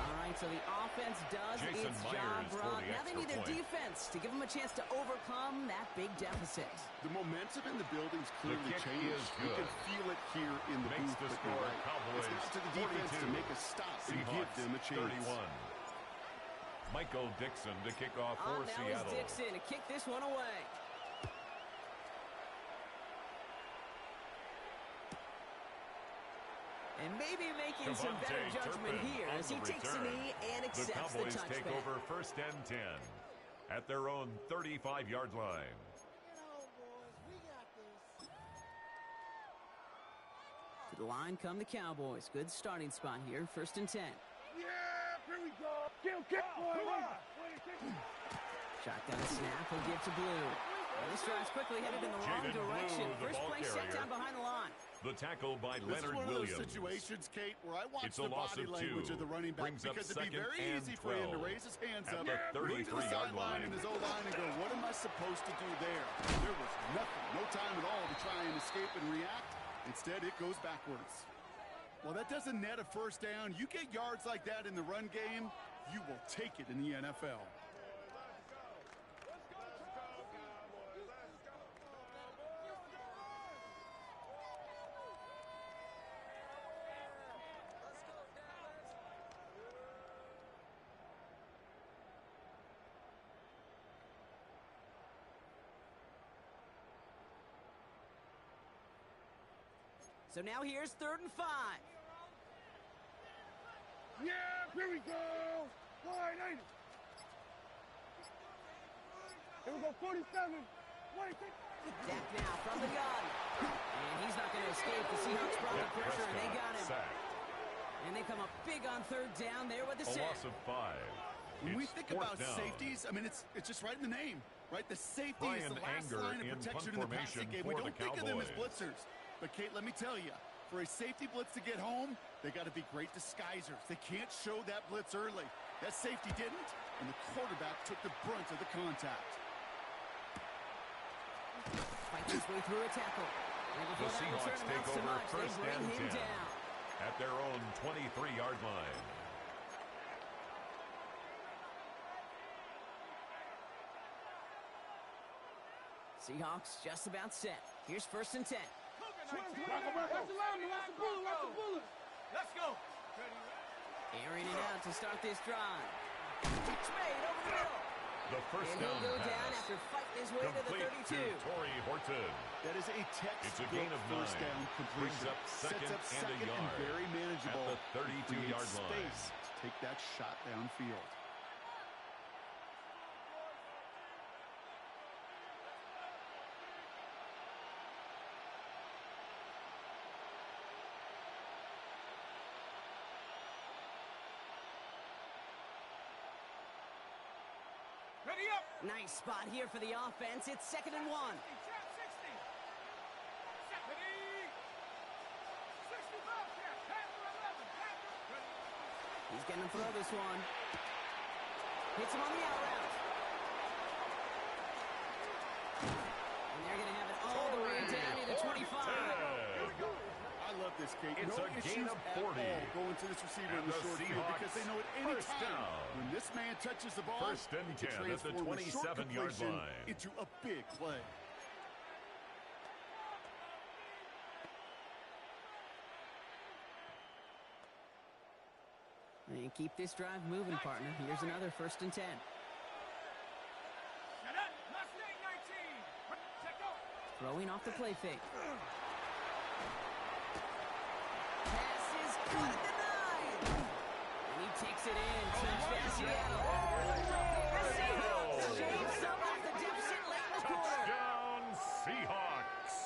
All right, so the offense does Jason its Myers job, for Brock. the Now they extra need their point. defense to give them a chance to overcome that big deficit. The momentum in the building's clearly kick changed. is You can good. feel it here in the Makes booth. the but score you're right. Cowboys It's up to the defense 42. to make a stop and give Seahawks them a chance. 31. Michael Dixon to kick off for Now is Seattle. Dixon to kick this one away. And maybe making some better Devontae judgment Turpin here on as he the takes a return. knee and The accepts the Cowboys take touchback. over first and 10 at their own 35-yard line. To the line come the Cowboys. Good starting spot here, first and 10. Yeah, here we go. Kill, boy. Shotgun snap will give to Blue. Well, this drive's quickly headed in the wrong Jaden Blue, direction. the First ball play set carrier. down behind the line. The tackle by This is Leonard one of those Williams. situations, Kate, where I watch It's a the loss body of language 2. of the running back Brings up because it'd be second very and easy for him to 12 raise his hands at up, the look to the 33-yard sideline line. and his O-line and go, what am I supposed to do there? There was nothing, no time at all to try and escape and react. Instead, it goes backwards. Well, that doesn't net a first down. You get yards like that in the run game, you will take it in the NFL. So now here's third and 5. Yeah, here we go. Wide 80. Here we go, 47. 26. Dak now from the gun. And he's not going to escape. The Seahawks brought the pressure, and they got him. Sacked. And they come up big on third down there with the A sack. loss of 5. When we It's think fourth about down. safeties, I mean, it's just right in the name, right? The safety is Brian the last Anger line of in protection punt in the passing formation game. We for don't the think of them as Cowboys. blitzers. But, Kate, let me tell you, for a safety blitz to get home, they got to be great disguisers. They can't show that blitz early. That safety didn't, and the quarterback took the brunt of the contact. Fights his way through a tackle. The Seahawks take over first and 10 at their own 23-yard line. Seahawks just about set. Here's first and 10. Let's go. Airing it out to start this drive. Catch made over the middle. The first and down he'll go pass. down after fighting his way to the Complete 32. to Torrey Horton. That is a It's a gain textbook of 9. first down completion. Brings up second Sets up and a second yard and very manageable. at the 32-yard line. Space to take that shot downfield. Ready up. Nice spot here for the offense. It's 2nd and 1. 60. Ready. 60 Bobcat. Panther 11. Panther. Ready. He's going to throw this one. Hits him on the out route. And they're going to have it all the way down to the 25. I love this, Kate. It's no a gain issues of at 40. all going to this receiver And in the the short field Seahawks because they know at any first time down. when this man touches the ball, First and 10 it can at the transform a short 27-yard completion line. into a big play. And keep this drive moving, partner. Here's another first and 10. Mustang 19. Check out. Throwing off the play fake. Pass is caught at the 9. And he takes it in. Touchdown Seattle. The Seahawks shave some off the deficit late in the quarter. Touchdown Seahawks.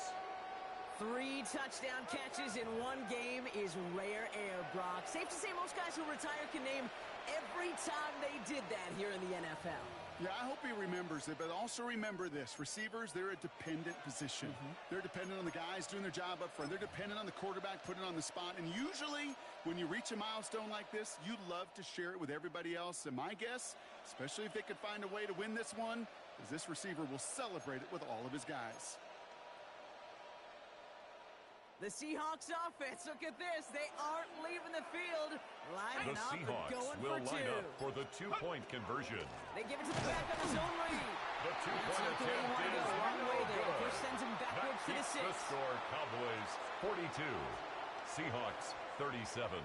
3 touchdown catches in one game is rare air, Brock. Safe to say most guys who retire can name every time they did that here in the NFL. Yeah, I hope he remembers it, but also remember this. Receivers, they're a dependent position. They're dependent on the guys doing their job up front. They're dependent on the quarterback putting it on the spot. And usually, when you reach a milestone like this, you love to share it with everybody else. And my guess, especially if they could find a way to win this one, is this receiver will celebrate it with all of his guys. The Seahawks offense, look at this. They aren't leaving the field. Lining The up and Seahawks going will for 2. line up for the 2-point conversion. They give it to the back on his own read. The 2-point That's not the way you want to go. attempt is Wrong way there. good. First sends him That backwards to the keeps 6. the score. Cowboys 42. Seahawks 37.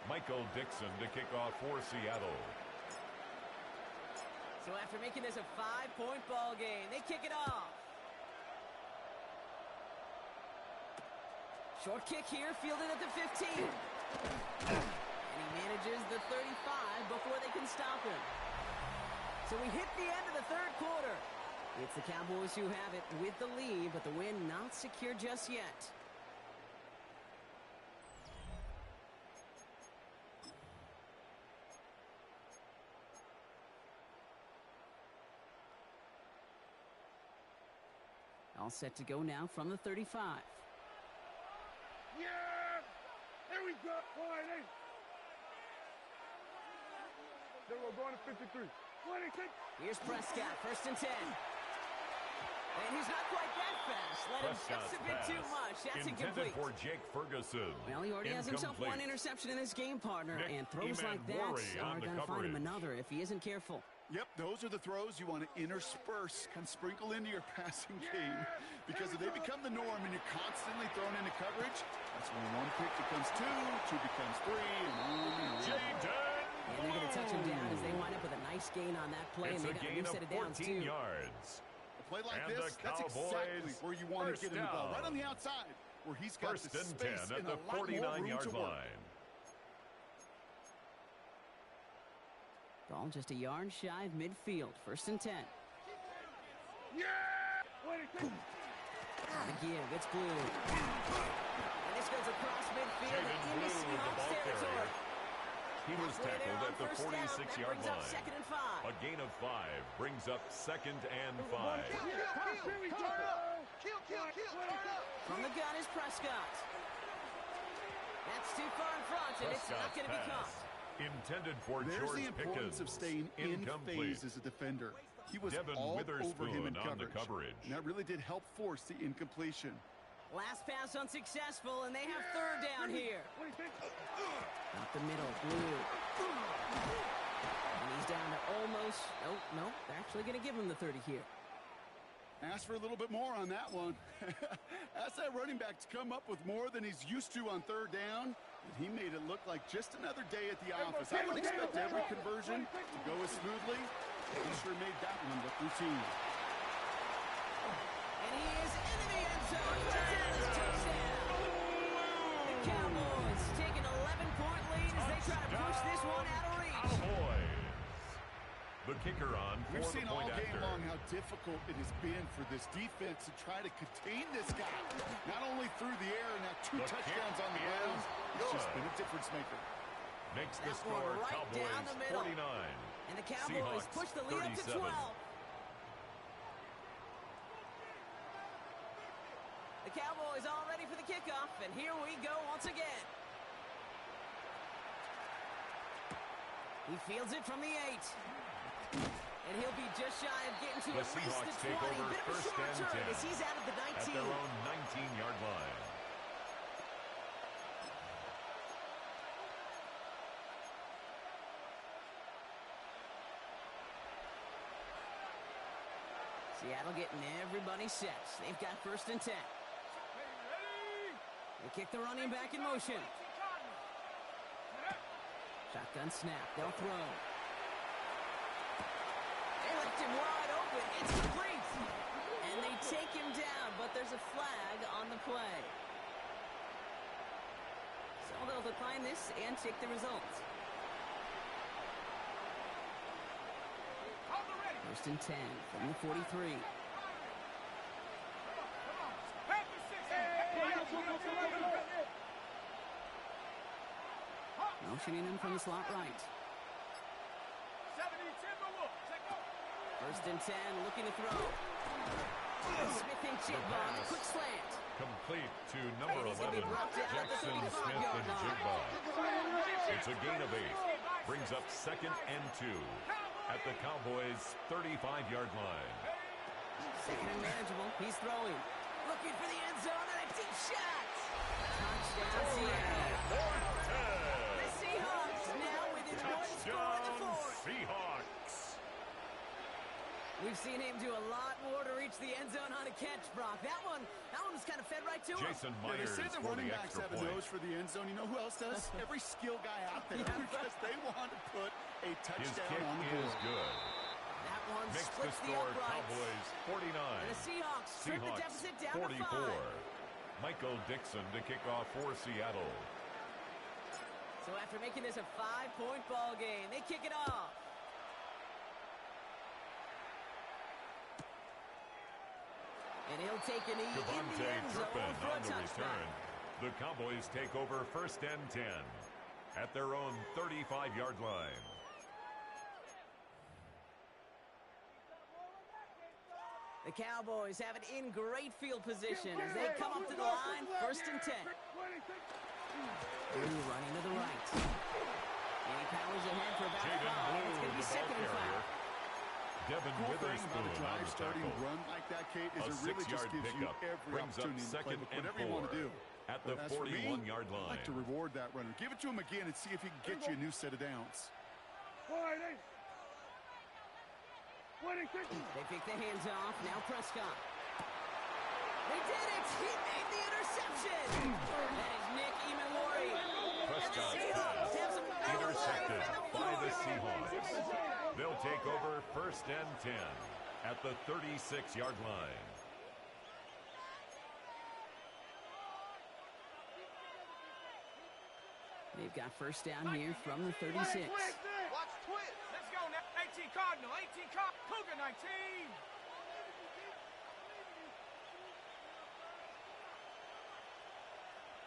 Michael Dixon to kick off for Seattle. So after making this a 5-point ball game, they kick it off. Short kick here, fielded at the 15. And he manages the 35 before they can stop him. So we hit the end of the 3rd quarter. It's the Cowboys who have it with the lead, but the win not secure just yet. All set to go now from the 35. Yeah! There we go. 4-8. Then we're going to 53. 26. Here's Prescott, first and 10. And he's not quite that fast. Let him just a bit too much. That's intended incomplete. for Jake Ferguson. Well, he already has himself one interception in this game, partner. Nick And throws like that on are the going to find him coverage. another if he isn't careful. Yep, those are the throws you want to intersperse, kind of sprinkle into your passing game. Because if they become the norm and you're constantly thrown into coverage, that's when 1 pick becomes 2, 2 becomes 3, and on and on. Jaden And they're going to touch him down as they wind up with a nice gain on that play. It's and a they got a gain new of set of downs, 14 too. yards. A play like And this, the that's exactly Cowboys where you want to first get him the ball. down. Right on the outside, where he's got First the and space 10 at and the a lot more room 49-yard to work. line. Ball just a yard shy of midfield. First and 10. Yeah! 26. The give, it's Blue. And this goes across midfield and Jaden into Blue with the Seahawks ball territory. carrier. He was Halfway there tackled on at the first down. That 46-yard brings up line. 2nd and 5. A gain of 5 brings up 2nd and 5. From the gun is Prescott. That's too far in front, and it's not going to be caught. Intended for There's George the importance Pickens. of staying in phase as a defender. He was all over him in coverage. And that really did help force the incompletion. Last pass unsuccessful, and they have third down here. Up the middle, Blue. And he's down to almost... No, they're actually going to give him the 30 here. Ask for a little bit more on that one. Ask that running back to come up with more than he's used to on third down. And he made it look like just another day at the office. I would expect every conversion to go as smoothly. He sure made that one look routine. And he is into the end zone. Touchdown! The Cowboys take an 11-point lead as they try to push this one out of reach. Cowboys. The kicker on for We've the seen all point game after. long how difficult it has been for this defense to try to contain this guy. Not only through the air, and now two touchdowns on the ground. It's just been a difference maker. Makes the That score one right Cowboys down the middle. 49. And the Cowboys Seahawks push the lead 37. up to 12. The Cowboys all ready for the kickoff, and here we go once again. He fields it from the 8. And he'll be just shy of getting to The at least Seahawks the 20. take over Bit of a first short and turn 10 as he's out of the 19. At their own 19-yard line. Seattle getting everybody set. They've got first and 10. They kick the running back in motion. Shotgun snap. They'll throw. They left him wide open. It's complete. And they take him down, but there's a flag on the play. So they'll decline this and check the results. First and 10 from the 43. Motioning him from the slot right. First and 10, looking to throw. Smith and Jigba on a quick slant. Complete to number And he's gonna be 11, brought down at the Jackson 35-yard Smith and line. Jigba. It's a gain of 8. Brings up second and 2 at the Cowboys' 35-yard line. Second and manageable. He's throwing. Looking for the end zone and a deep shot. Touchdown, Seattle. The Seahawks now within one score in the fourth. Seahawks. We've seen him do a lot more to reach the end zone on a catch, Brock. That one was kind of fed right to him. Jason Yeah, they Myers say the for running the backs extra have a point. nose for the end zone. You know who else does? Every skill guy out there, Yeah. because they want to put a His touchdown kick on the is board. good. That one Makes the splits the score uprights. Cowboys 49. And the Seahawks trim the deficit down 44. to 5. Michael Dixon to kick off for Seattle. So after making this a 5-point ball game, they kick it off. And he'll take a knee in the Devontae end zone Turpin for a on the touchback. return. The Cowboys take over first and 10 at their own 35-yard line. The Cowboys have it in great field position as they come up to the line, first and 10. Blue running to the right. And he powers ahead for about Jaden 5. Blue, It's going to be the second ball and 5. carrier. Devin Cool thing about Witherspoon a on drive the starting tackle. run like that, Kate, is A it really just 6-yard gives you pickup every brings up opportunity to play second and whatever you want to 4 do. at the But as for me, 41-yard I'd line. like to reward that runner. Give it to him again and see if he can get you a new set of downs. They pick the hands off. Now Prescott. They did it! He made the interception! That is Nick Imalori. Prescott Seahawks have some intercepted in the by the fourth. Seahawks. They'll take over first and 10 at the 36-yard line. They've got first down here from the 36. Watch twist. Let's go now. 18 Cardinal. 18 Cougar 19.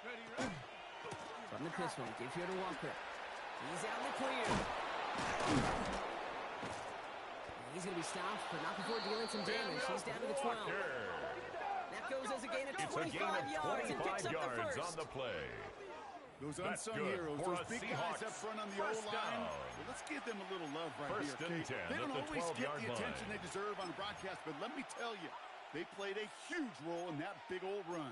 Ready, ready. From the pistol, give here to Walker. He's out in the clear. And he's going to be stopped, but not before dealing some damage. He's down to the 12. That goes as a gain of It's a 25 gain of yards and picks 25 up the yards first. on the play. Those That's unsung good heroes, for those a big Seahawks guys up front on the first O-line. down. Well, let's give them a little love right First here, and okay? 10 They at don't the always get 12-yard the attention line. they deserve on a broadcast, but let me tell you, they played a huge role in that big old run.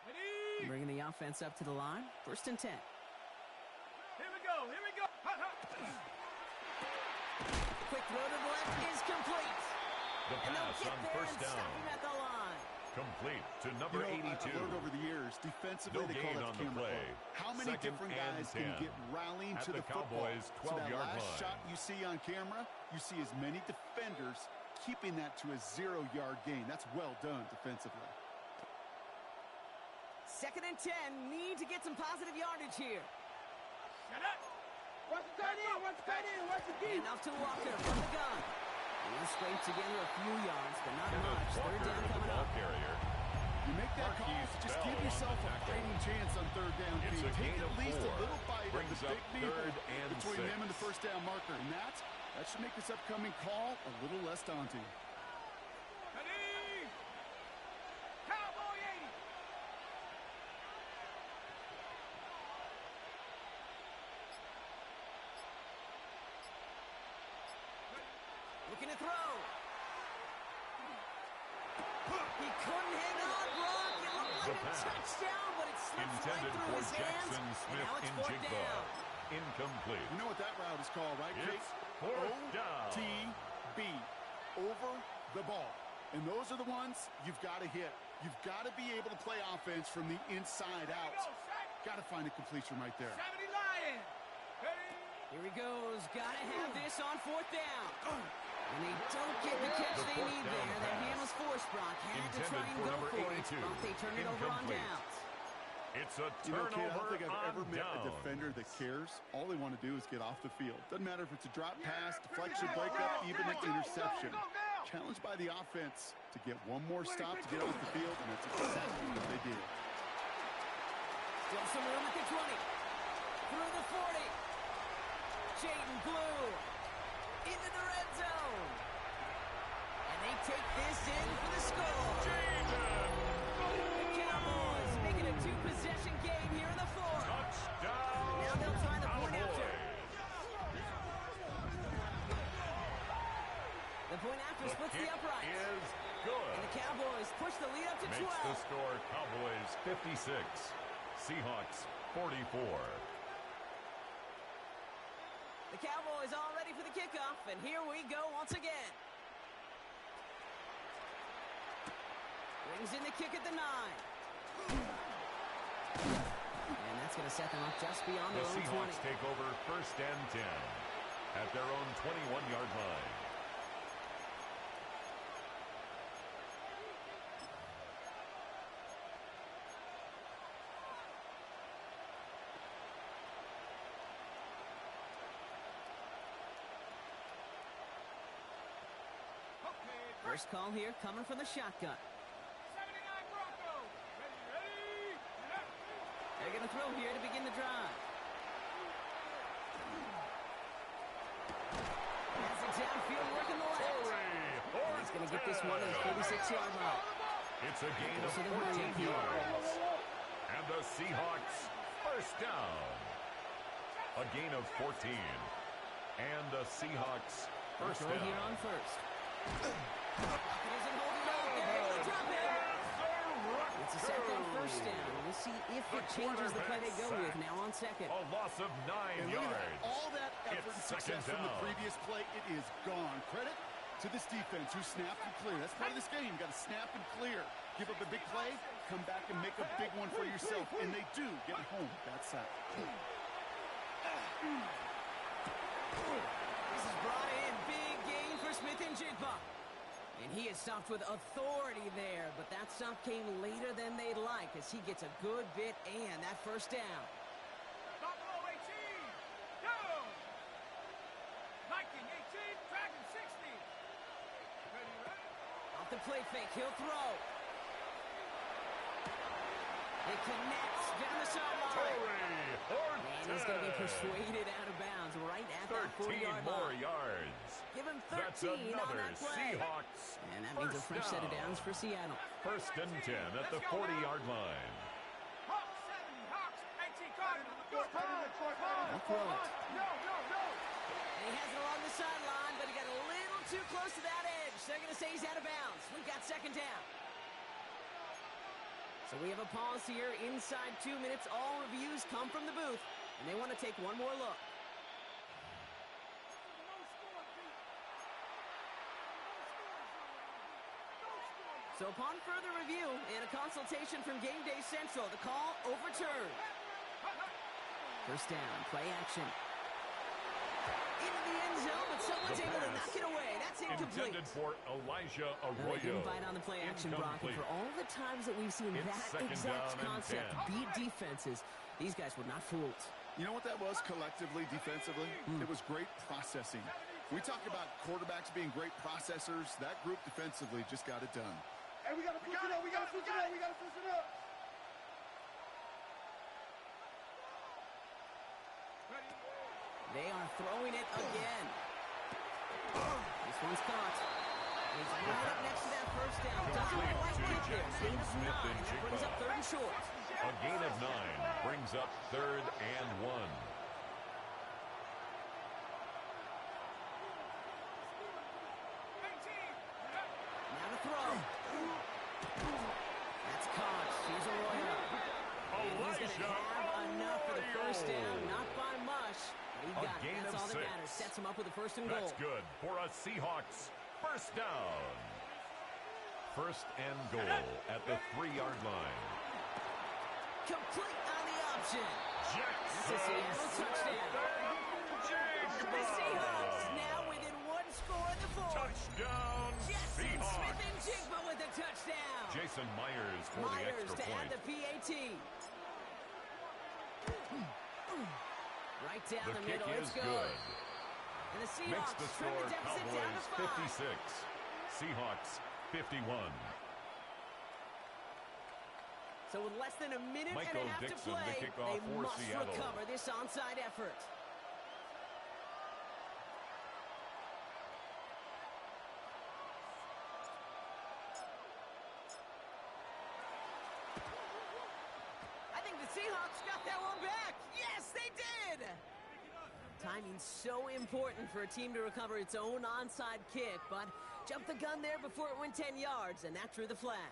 Ready? Bringing the offense up to the line. First and 10. Here we go. Here we go. Ha, ha. Quick throw to the left is complete. The And they'll pass get on there first and stop down. him at the line. Complete to number 82. I've learned over the years, defensively, No they call gain that on the the camera play. club. How many Second different and guys can 10. get rallying At to the the football? Cowboys' So that 12-yard last line. shot you see on camera, you see as many defenders keeping that to a 0-yard gain. That's well done defensively. Second and 10. Need to get some positive yardage here. Shut up. Watch the tight end. Watch the tight end. Watch the deep. And off to Walker from the gun. He'll scrape together a few yards, but not Kenneth much. Third Walker, down the coming ball up. carrier. You make that call, Marquise just Bell give on yourself the a tackle. fighting chance on third down. It's Pete. a Take gain at of least 4. a little bite of Brings the up big meal third and between 6. them and the first down marker. And that should make this upcoming call a little less daunting. Ready? Cowboy 80. Looking to throw. He couldn't hang on, Brock. It looked The like a pass. touchdown, but it slipped right Intended through for his hands. Jackson And Smith now it's in fourth Jigba. down. Incomplete. You know what that route is called, right, Kate? It's fourth down. OTB. Over the ball. And those are the ones you've got to hit. You've got to be able to play offense from the inside out. Got to find a completion right there. 70 Lion. Ready? Here he goes. Got to have this on fourth down. And they don't get the catch The they fourth need down there. Their pass. hand was forced, Brock. Had to try Intended and for go number for it. 82. But they turn it over on Incomplete. downs. It's a You know, Kate, I don't turnover think I've ever on met a downs. defender that cares. All they want to do is get off the field. Doesn't matter if it's a drop pass, deflection, breakup, even an interception. Challenged by the offense to get one more stop to get off the field, and that's exactly what they did. Still some room at the 20. Through the 40. Jaden Blue. Into the red zone. And they take this in for the score. The Cowboys making a two-possession game here in the fourth. Touchdown. Now they'll try the point after. The point after The splits kick the upright. is good. And the Cowboys push the lead up to Makes 12. the score Cowboys 56, Seahawks 44. The Cowboys all ready for the kickoff, and here we go once again. Brings in the kick at the 9. And that's going to set them up just beyond The their own 20. Seahawks take over first and 10 at their own 21-yard line. First call here coming from the shotgun. 79 Broncos. Ready, ready. They're going to throw here to begin the drive. Passing downfield, working the left. He's going to get this one to the 46-yard line. It's a gain of Goes to the 14 Hurricane. yards. And the Seahawks first down. A gain of 14. And the Seahawks first Throw here down. on first. It isn't holding up. They're able to drop it. It's a second first down. We'll see if it changes the play they go with now on second. A loss of 9 And look at that. yards. All that effort and It's success second from the down. previous play, it is gone. Credit to this defense who snapped and clear. That's part of this game. You got to snap and clear. Give up a big play, come back and make a big one for yourself. And they do get home that sack. This is brought in. Big gain for Smith and Jigba. And he is stopped with authority there, but that stop came later than they'd like as he gets a good bit and that first down. Buffalo 18. Go. Viking 18. Dragon 60. Ready, ready. Off the play fake, he'll throw. It connects down the sideline. And he's going to be persuaded out of bounds right at that 40-yard more line. yards. Give him 13 That's on another that play. Seahawks. And that means a fresh set of downs for Seattle. 1st and 10 at the 40-yard line. Hawks 70, Hawks 18 Cardinals. They'll throw it. And he has it along the sideline, but he got a little too close to that edge. They're going to say he's out of bounds. We've got 2nd down. So we have a pause here inside 2 minutes. All reviews come from the booth, and they want to take one more look. So upon further review and a consultation from Game Day Central, the call overturned. 1st down, play action. Into the end zone, but someone's able to knock it away. That's incomplete. Intended for Elijah They Arroyo. didn't bite on the play action, Brock. And for all the times that we've seen It's that 2nd exact down and concept 10. beat defenses, these guys were not fooled. You know what that was collectively, defensively? It was great processing. We talk about quarterbacks being great processors. That group defensively just got it done. Hey, we got to push it up. We got to push it up. We got to push it up. They are throwing it again. This one's caught. He's right up next to that 1st down. Doesn't look like kick there. Gain of 9. That brings up 3rd and short. A gain of 9 brings up 3rd and 1. Now to throw. That's caught. She's a Arroyo. And he's going to have enough for the 1st down. Not by much. But he got it. That's all that matters. Sets him up with the 1st and goal. That's good for a Seahawks 1st down. 1st and goal at the 3-yard line. Complete on the option. That's a Jackson Seattle touchdown. The Seahawks now within 1 score in the 4th. Touchdown, Jackson Seahawks. Smith and Jigba with a touchdown. Jason Myers for the Myers extra to point. add the PAT. Right down The the kick middle. is It's good. good. And the Makes Seahawks the trim score the deficit down to Cowboys 5. 56, Seahawks 51. So with less than a minute Michael and a half Dixon, to play, the kickoff they for must Seattle. recover this onside effort. I think the Seahawks got that one back. Yes, they did. Timing's so important for a team to recover its own onside kick, but jumped the gun there before it went 10 yards, and that drew the flag.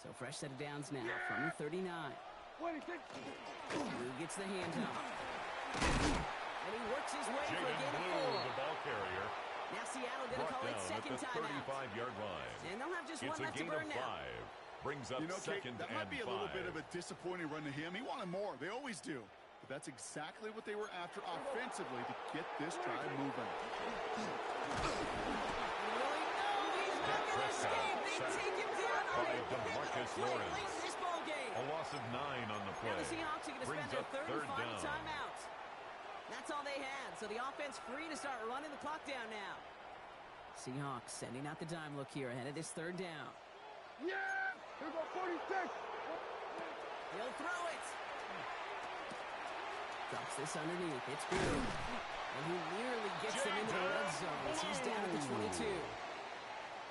So fresh set of downs now from the 39. Who gets the handoff? And he works his way for a gain of 4. The ball carrier Now Seattle going to brought call it down at 2nd the timeout. 35-yard line. And they'll have just It's one a left to gain of burn now. 5. Brings up You know, Kate, 2nd that and might be a 5. little bit of a disappointing run to him. He wanted more. They always do. But that's exactly what they were after offensively to get this drive moving. He's not going to escape. They take him down on by a DeMarcus play Lawrence. late in this ball game. A loss of 9 on the play. Now the Seahawks are going to Brings spend their up 3rd and final down. timeout. That's all they had. So the offense free to start running the clock down now. Seahawks sending out the dime look here ahead of this 3rd down. Yeah! Here go 46! He'll throw it. Drops this underneath. It's good. And he nearly gets them into the red zone as he's down at the 22.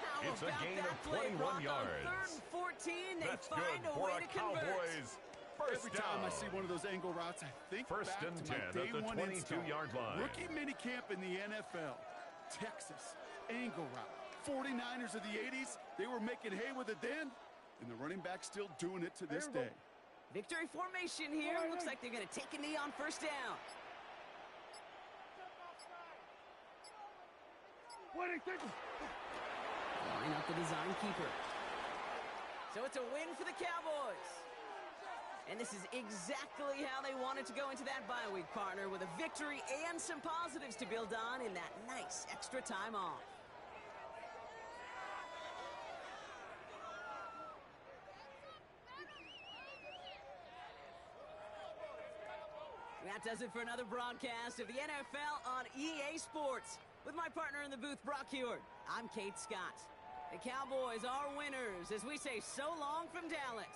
How It's a about gain that of play, 21 Brock? yards. On 3rd and 14, they That's find good a for way a to convert. Cowboys 1st Every down. time I see one of those angle routes, I think 1st back and to 10 my at day the 1 install. 22-yard line. Rookie minicamp in the NFL. Texas, angle route. 49ers of the 80s, they were making hay with it then, and the running back's still doing it to this day. Victory formation here. Looks like they're going to take a knee on 1st down. Line up the design keeper. So it's a win for the Cowboys. And this is exactly how they wanted to go into that bye week, partner, with a victory and some positives to build on in that nice extra time off. That does it for another broadcast of the NFL on EA Sports. With my partner in the booth, Brock Heward, I'm Kate Scott. The Cowboys are winners as we say so long from Dallas.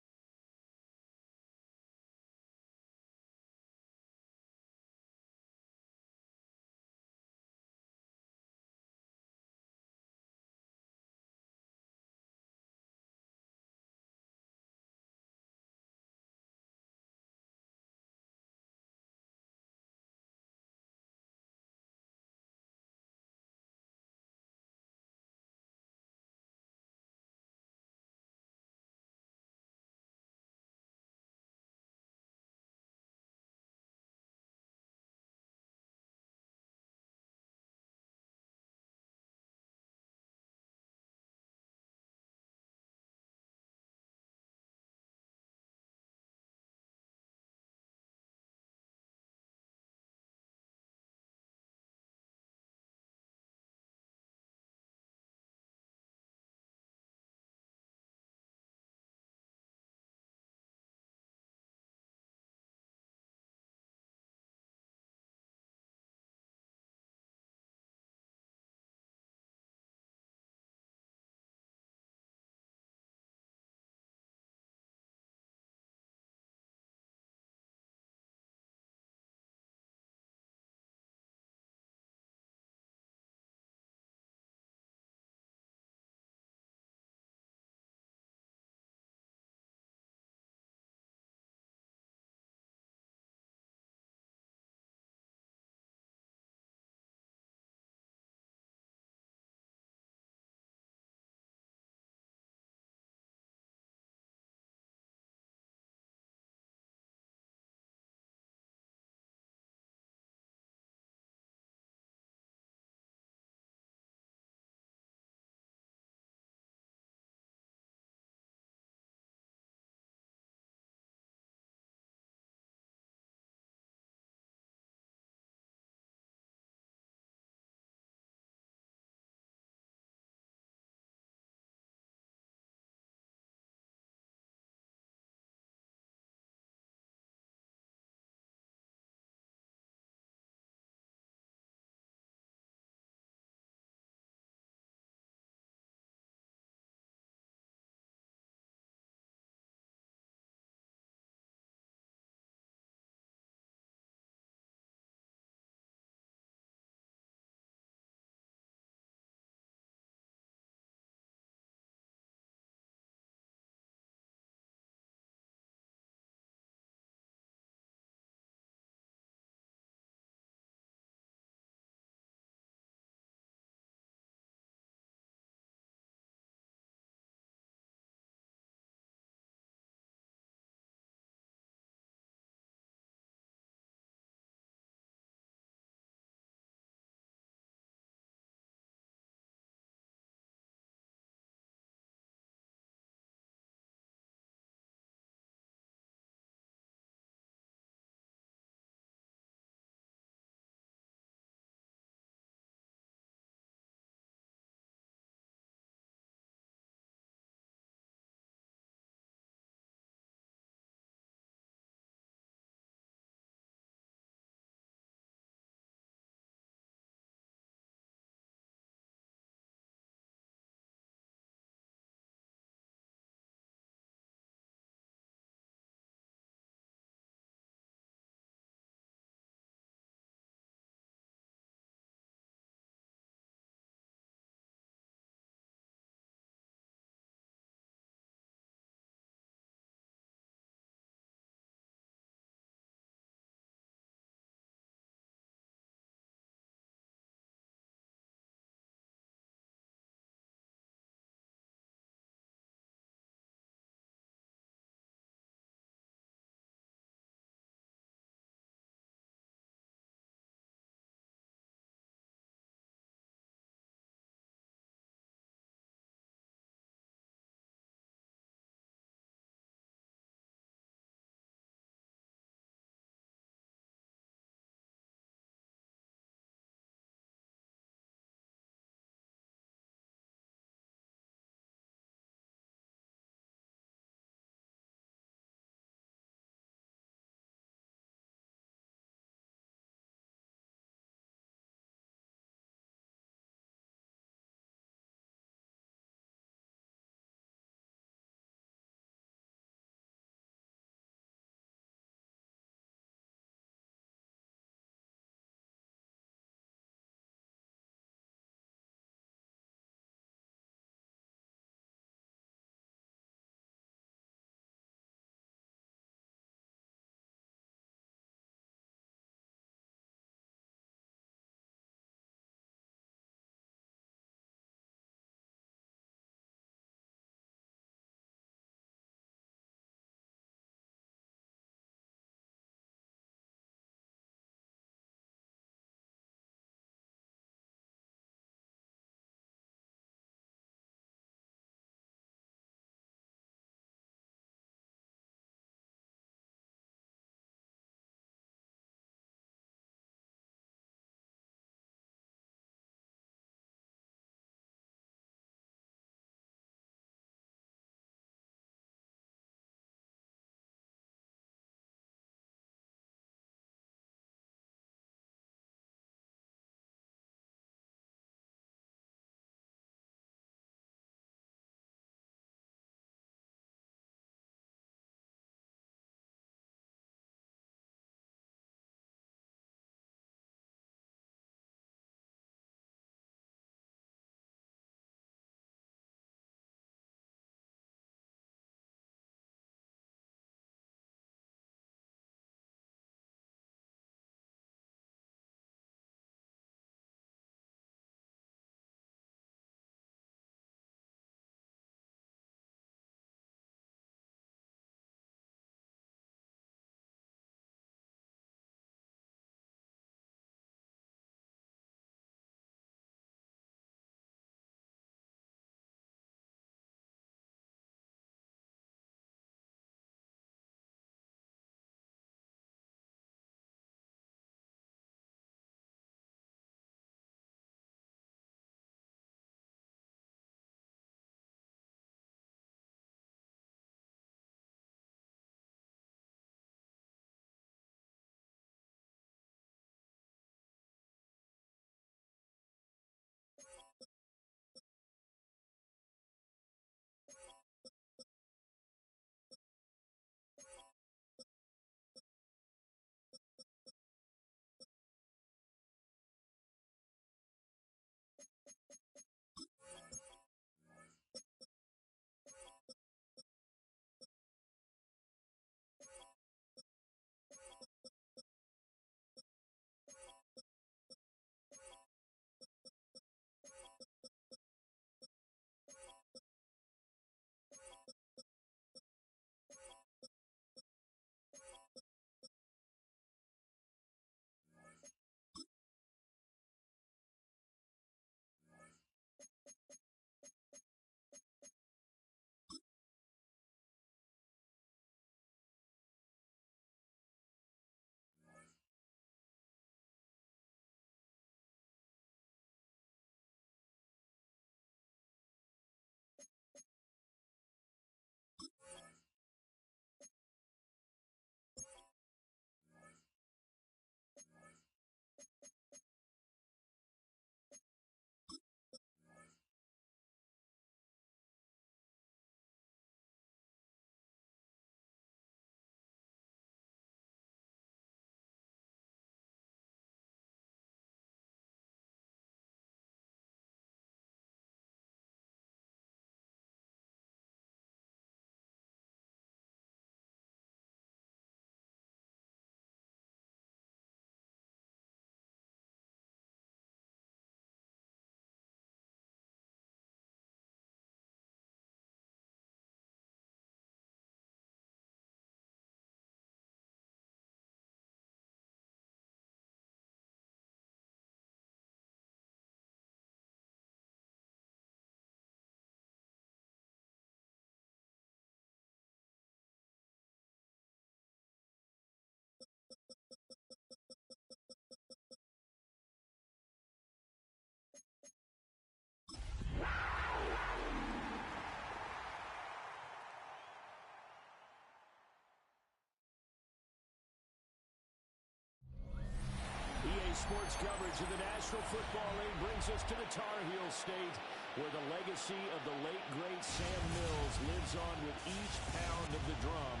Today's sports coverage of the National Football League brings us to the Tar Heel State, where the legacy of the late, great Sam Mills lives on with each pound of the drum.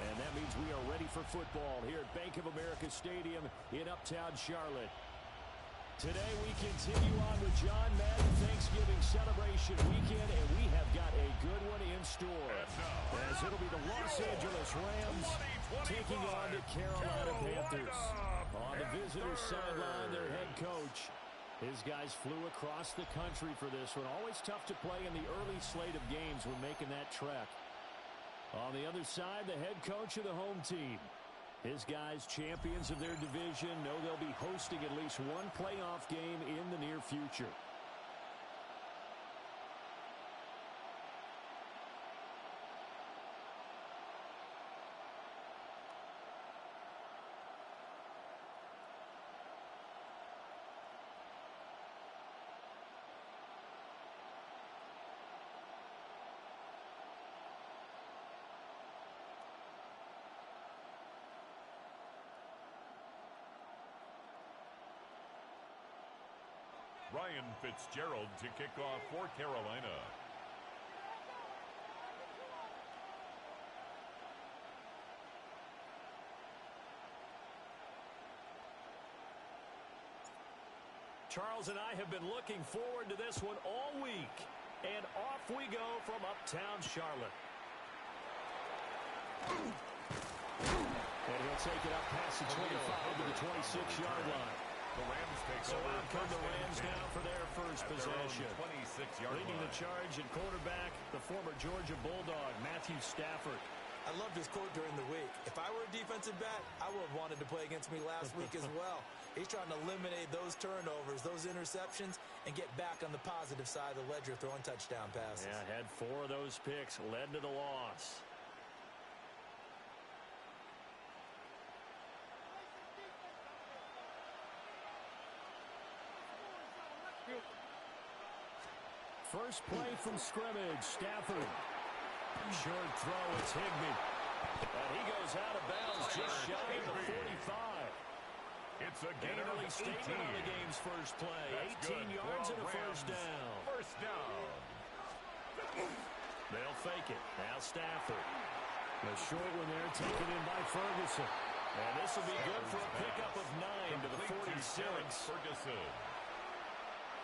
And that means we are ready for football here at Bank of America Stadium in Uptown Charlotte. Today we continue on with John Madden Thanksgiving celebration weekend, and we have got a good one in store, as it'll be the Los Angeles Rams taking on the Carolina Panthers. On the visitors' sideline, their head coach. His guys flew across the country for this one. Always tough to play in the early slate of games when making that trek. On the other side, the head coach of the home team. His guys, champions of their division, know they'll be hosting at least one playoff game in the near future. Ryan Fitzgerald to kick off for Carolina. Charles and I have been looking forward to this one all week. And off we go from Uptown Charlotte. And he'll take it up past the 25 to the 26-yard line. The Rams take so over. Out come the Rams now for their first possession. 26-yard Leading line. the charge at quarterback, the former Georgia Bulldog, Matthew Stafford. I loved his quote during the week. If I were a defensive back, I would have wanted to play against me last week as well. He's trying to eliminate those turnovers, those interceptions, and get back on the positive side of the ledger throwing touchdown passes. Yeah, had 4 of those picks, led to the loss. First play from scrimmage, Stafford. Short throw, it's Higbee. And he goes out of bounds just shy of the 45. It's a gain of 18. Statement on the game's first play. That's 18 yards and a first down. First down. They'll fake it. Now Stafford. The short one there taken in by Ferguson. And this will be good for a pickup of 9 to the 46. Ferguson.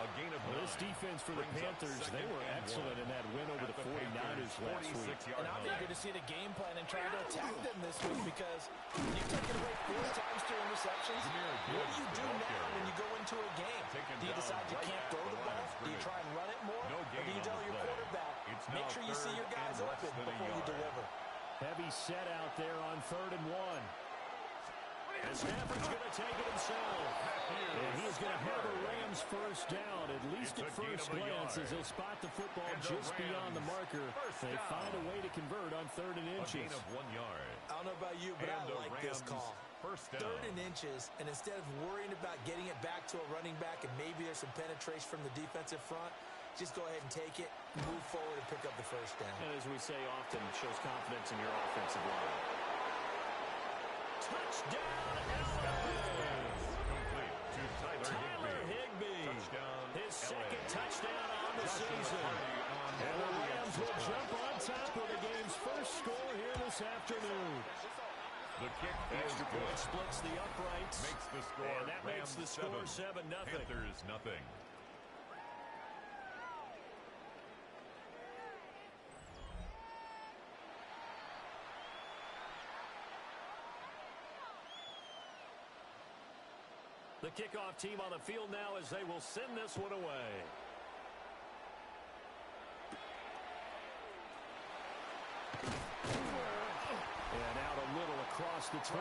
A gain of 9. This defense for the Panthers, they were excellent in that win over the 49ers last week. And I'm eager to see the game plan and try to attack them this week, because you've taken away 4 times to interceptions. What do you do now when you go into a game? Do you decide you can't throw the ball? Do you try and run it more? Or do you tell your quarterback, make sure you see your guys open before you deliver? Heavy set out there on 3rd and 1. And Stafford's going to take it himself. And he's going to have a Rams first down, at least at first glance, as they'll spot the football just beyond the marker. They find a way to convert on 3rd and inches. A gain of 1 yard. I don't know about you, but I like this call. First down. 3rd and inches, and instead of worrying about getting it back to a running back and maybe there's some penetration from the defensive front, just go ahead and take it, move forward, and pick up the first down. And as we say often, it shows confidence in your offensive line. Touchdown, Complete to Tyler Higbee. Touchdown, his second touchdown on the season. And the Rams will jump on top of the game's first score here this afternoon. The kick Extra point splits the uprights. makes the score. And that makes the score 7-0. Panthers nothing. The kickoff team on the field now as they will send this one away. And out a little across the 25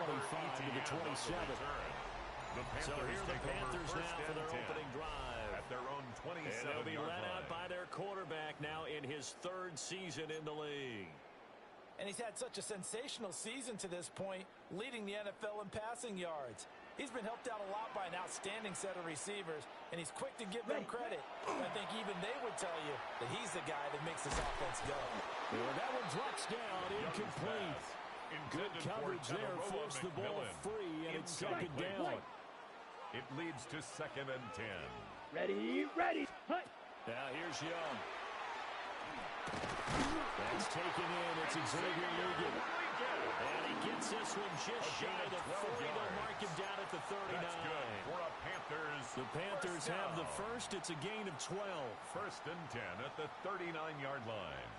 to the 27. So here are the Panthers now for their opening drive. At their own 27. And they'll be led out by their quarterback now in his 3rd season in the league. And he's had such a sensational season to this point, leading the NFL in passing yards. He's been helped out a lot by an outstanding set of receivers, and he's quick to give them credit. I think even they would tell you that he's the guy that makes this offense go. Well, that one drops down, incomplete. Good coverage there, forced the ball free, and it's 2nd down. It leads to 2nd and 10. Ready. Hut. Now here's Young. That's taken in. It's Xavier Ligon. And he gets this one just shy of the 40. They'll mark him down at the 39. That's good for a Panthers. The Panthers have the first. It's a gain of 12. 1st and 10 at the 39-yard line.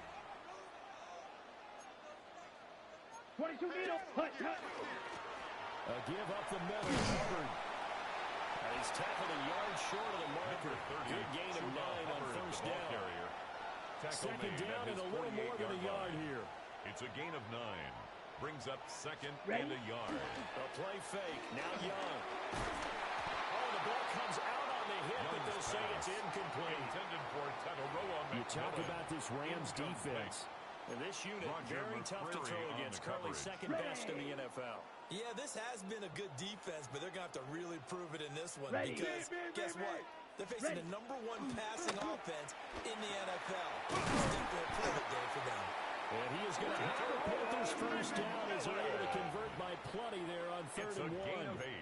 22 needle. Hut. A give up the middle. Hubbard. And he's tackled a yard short of the marker. Good gain of 9 on 1st down. 2nd down and a little more than a yard here. It's a gain of 9. Brings up 2nd and a yard. A play fake. Now Young. Oh, the ball comes out on the hit, but they'll say it's incomplete. Intended for Tataroa. You talk about this Rams defense. And this unit, very tough to throw against. Currently 2nd best in the NFL. Yeah, this has been a good defense, but they're going to have to really prove it in this one. Because guess what? They're facing the #1 passing offense in the NFL. It's definitely a prove-it day for them. And he is going to have the Panthers first down as they're able to convert by plenty there on 3rd and 1. It's a gain of 8.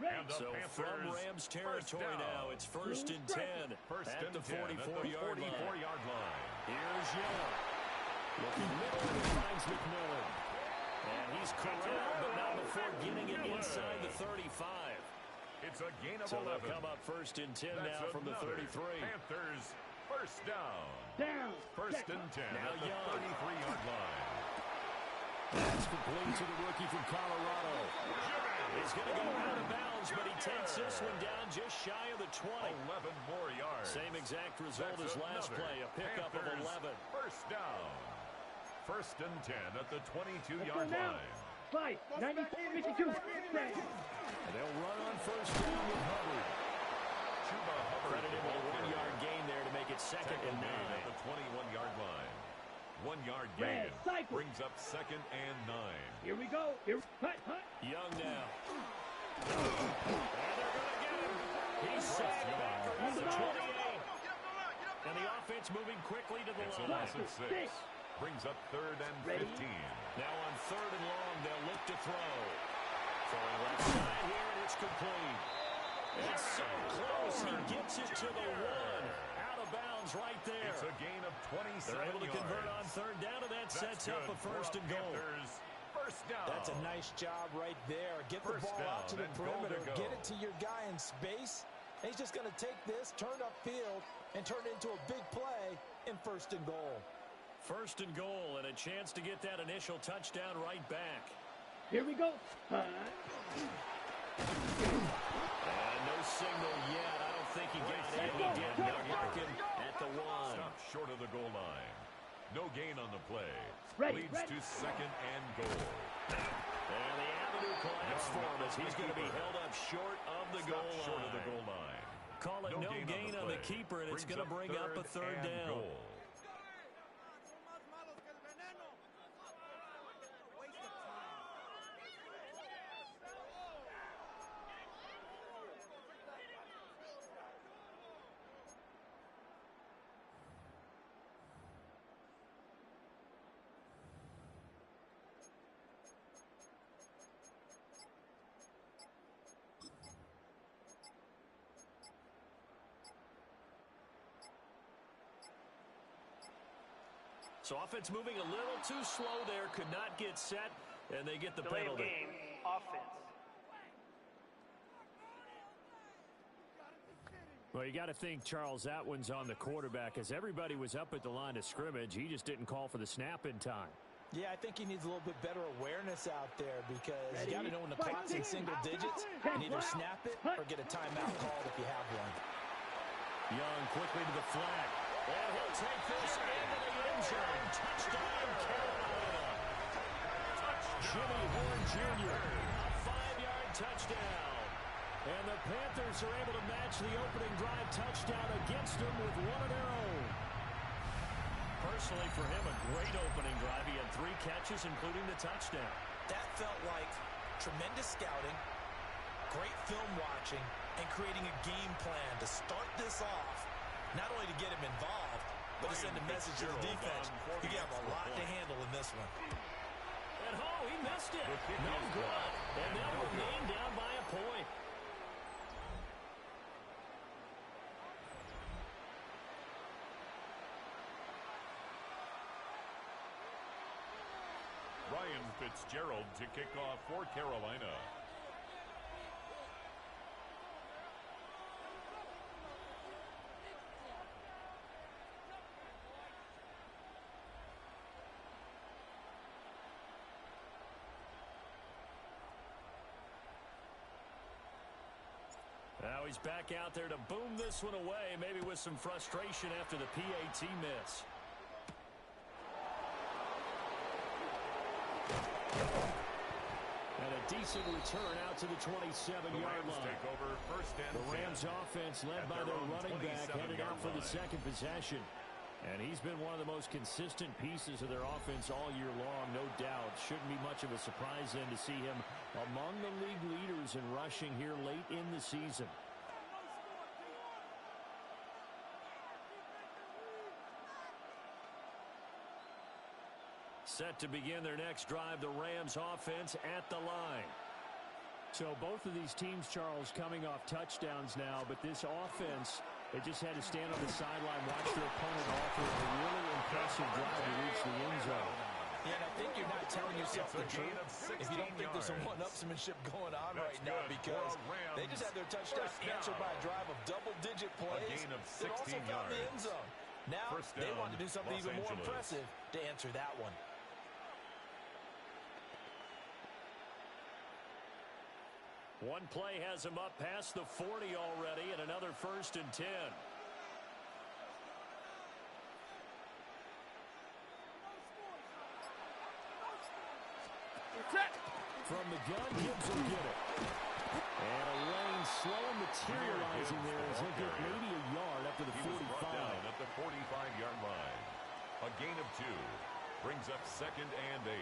And So from Rams territory now, it's 1st and 10 at the 44-yard line. Here's Young. Looking middle, and he finds McMillan. And he's corralled, but not before getting it inside the 35. It's a gain of 11. So they'll come up 1st and 10 now from the 33. Panthers first down. 1st and 10 now at the Young. 33-yard line. That's complete to the rookie from Colorado. He's going to go out of bounds, but he takes this one down just shy of the 20. 11 more yards. Same exact result as last play, a pickup of 11. First down. 1st and 10 at the 22-yard line. 52. And they'll run on 1st down with Hubbard. Chuba Hubbard. Credit him with a 1-yard gain there to make it 2nd and 9. At the 21-yard line. 1-yard gain. Brings up 2nd and 9. Here we go. Hut. Young now. And they're going to get him. He's sacked back around the 28. And the offense moving quickly to the It's a line. loss of 6. Brings up 3rd and 15. Now on 3rd and long, they'll look to throw. Throwing left side here, and it's complete. It's so close, he gets it to the 1. Out of bounds right there. It's a gain of 27 They're able to yards. convert on 3rd down, and that sets up a 1st and goal. First down. That's a nice job right there. Get the ball out to the perimeter. Get it to your guy in space. And he's just going to take this, turn upfield, and turn it into a big play in 1st and goal. 1st and goal, and a chance to get that initial touchdown right back. Here we go. And no signal yet. I don't think he got it. He did. Now Larkin at the 1. Stop short of the goal line. No gain on the play. Ready. Leads to 2nd and goal. And the avenue collapse for him as he's going to be held up short of the goal line. Short of the goal line. Call it no gain on the keeper, and it's going to bring up a 3rd down. Goal. So offense moving a little too slow there, could not get set, and they get the penalty. Game, offense. Well, you got to think, Charles, that one's on the quarterback, as everybody was up at the line of scrimmage. He just didn't call for the snap in time. Yeah, I think he needs a little bit better awareness out there because you got to know when the clock's in single digits and either snap it or get a timeout called if you have one. Young quickly to the flat. And he'll take this into the end zone. Touchdown, Carolina. Jimmy Horn Jr., a 5-yard touchdown. And the Panthers are able to match the opening drive touchdown against them with one of their own. Personally, for him, a great opening drive. He had 3 catches, including the touchdown. That felt like tremendous scouting, great film watching, and creating a game plan to start this off, not only to get him involved, but to send a message to the defense. You have a lot to handle in this one. And he missed it. No good. And they'll remain down by a point. Fitzgerald to kick off for Carolina. Now he's back out there to boom this one away, maybe with some frustration after the PAT miss. And a decent return out to the 27-yard line. Take over first and the Rams offense led by their running back headed out for the second possession. And he's been one of the most consistent pieces of their offense all year long, no doubt. Shouldn't be much of a surprise then to see him among the league leaders in rushing here late in the season. Set to begin their next drive, the Rams offense at the line. So both of these teams, Charles, coming off touchdowns now, but this offense, they just had to stand on the sideline, watch their opponent offer a really impressive drive to reach the end zone. Yeah, and I think you're not telling yourself the truth if you don't think there's some one-upsmanship going on right now, because they just had their touchdown answered by a drive of double-digit plays that also found the end zone. Now they want to do something even more impressive to answer that one. One play has him up past the 40 already, and another 1st and 10. From the gun, Gibbs will get it. And a lane slow materializing there as he'll get maybe a yard up to the 45. Down at the 45-yard line. A gain of 2 brings up 2nd and 8.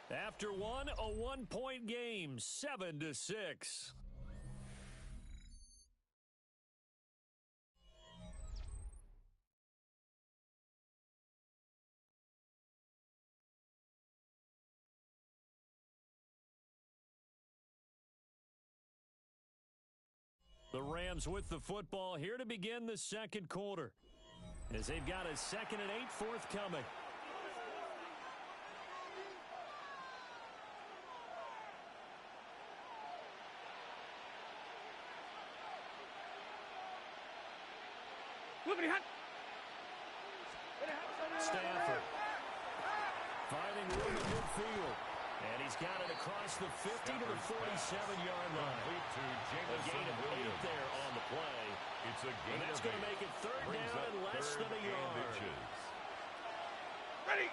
After one, a one-point game, 7-6. The Rams with the football here to begin the second quarter, as they've got a 2nd and 8 forthcoming. Stafford finding room in midfield, and he's got it across the 50 to the 47-yard line. A gain of 8 there on the play. It's a gain, and that's going to make it 3rd down and less than a yard. Ready.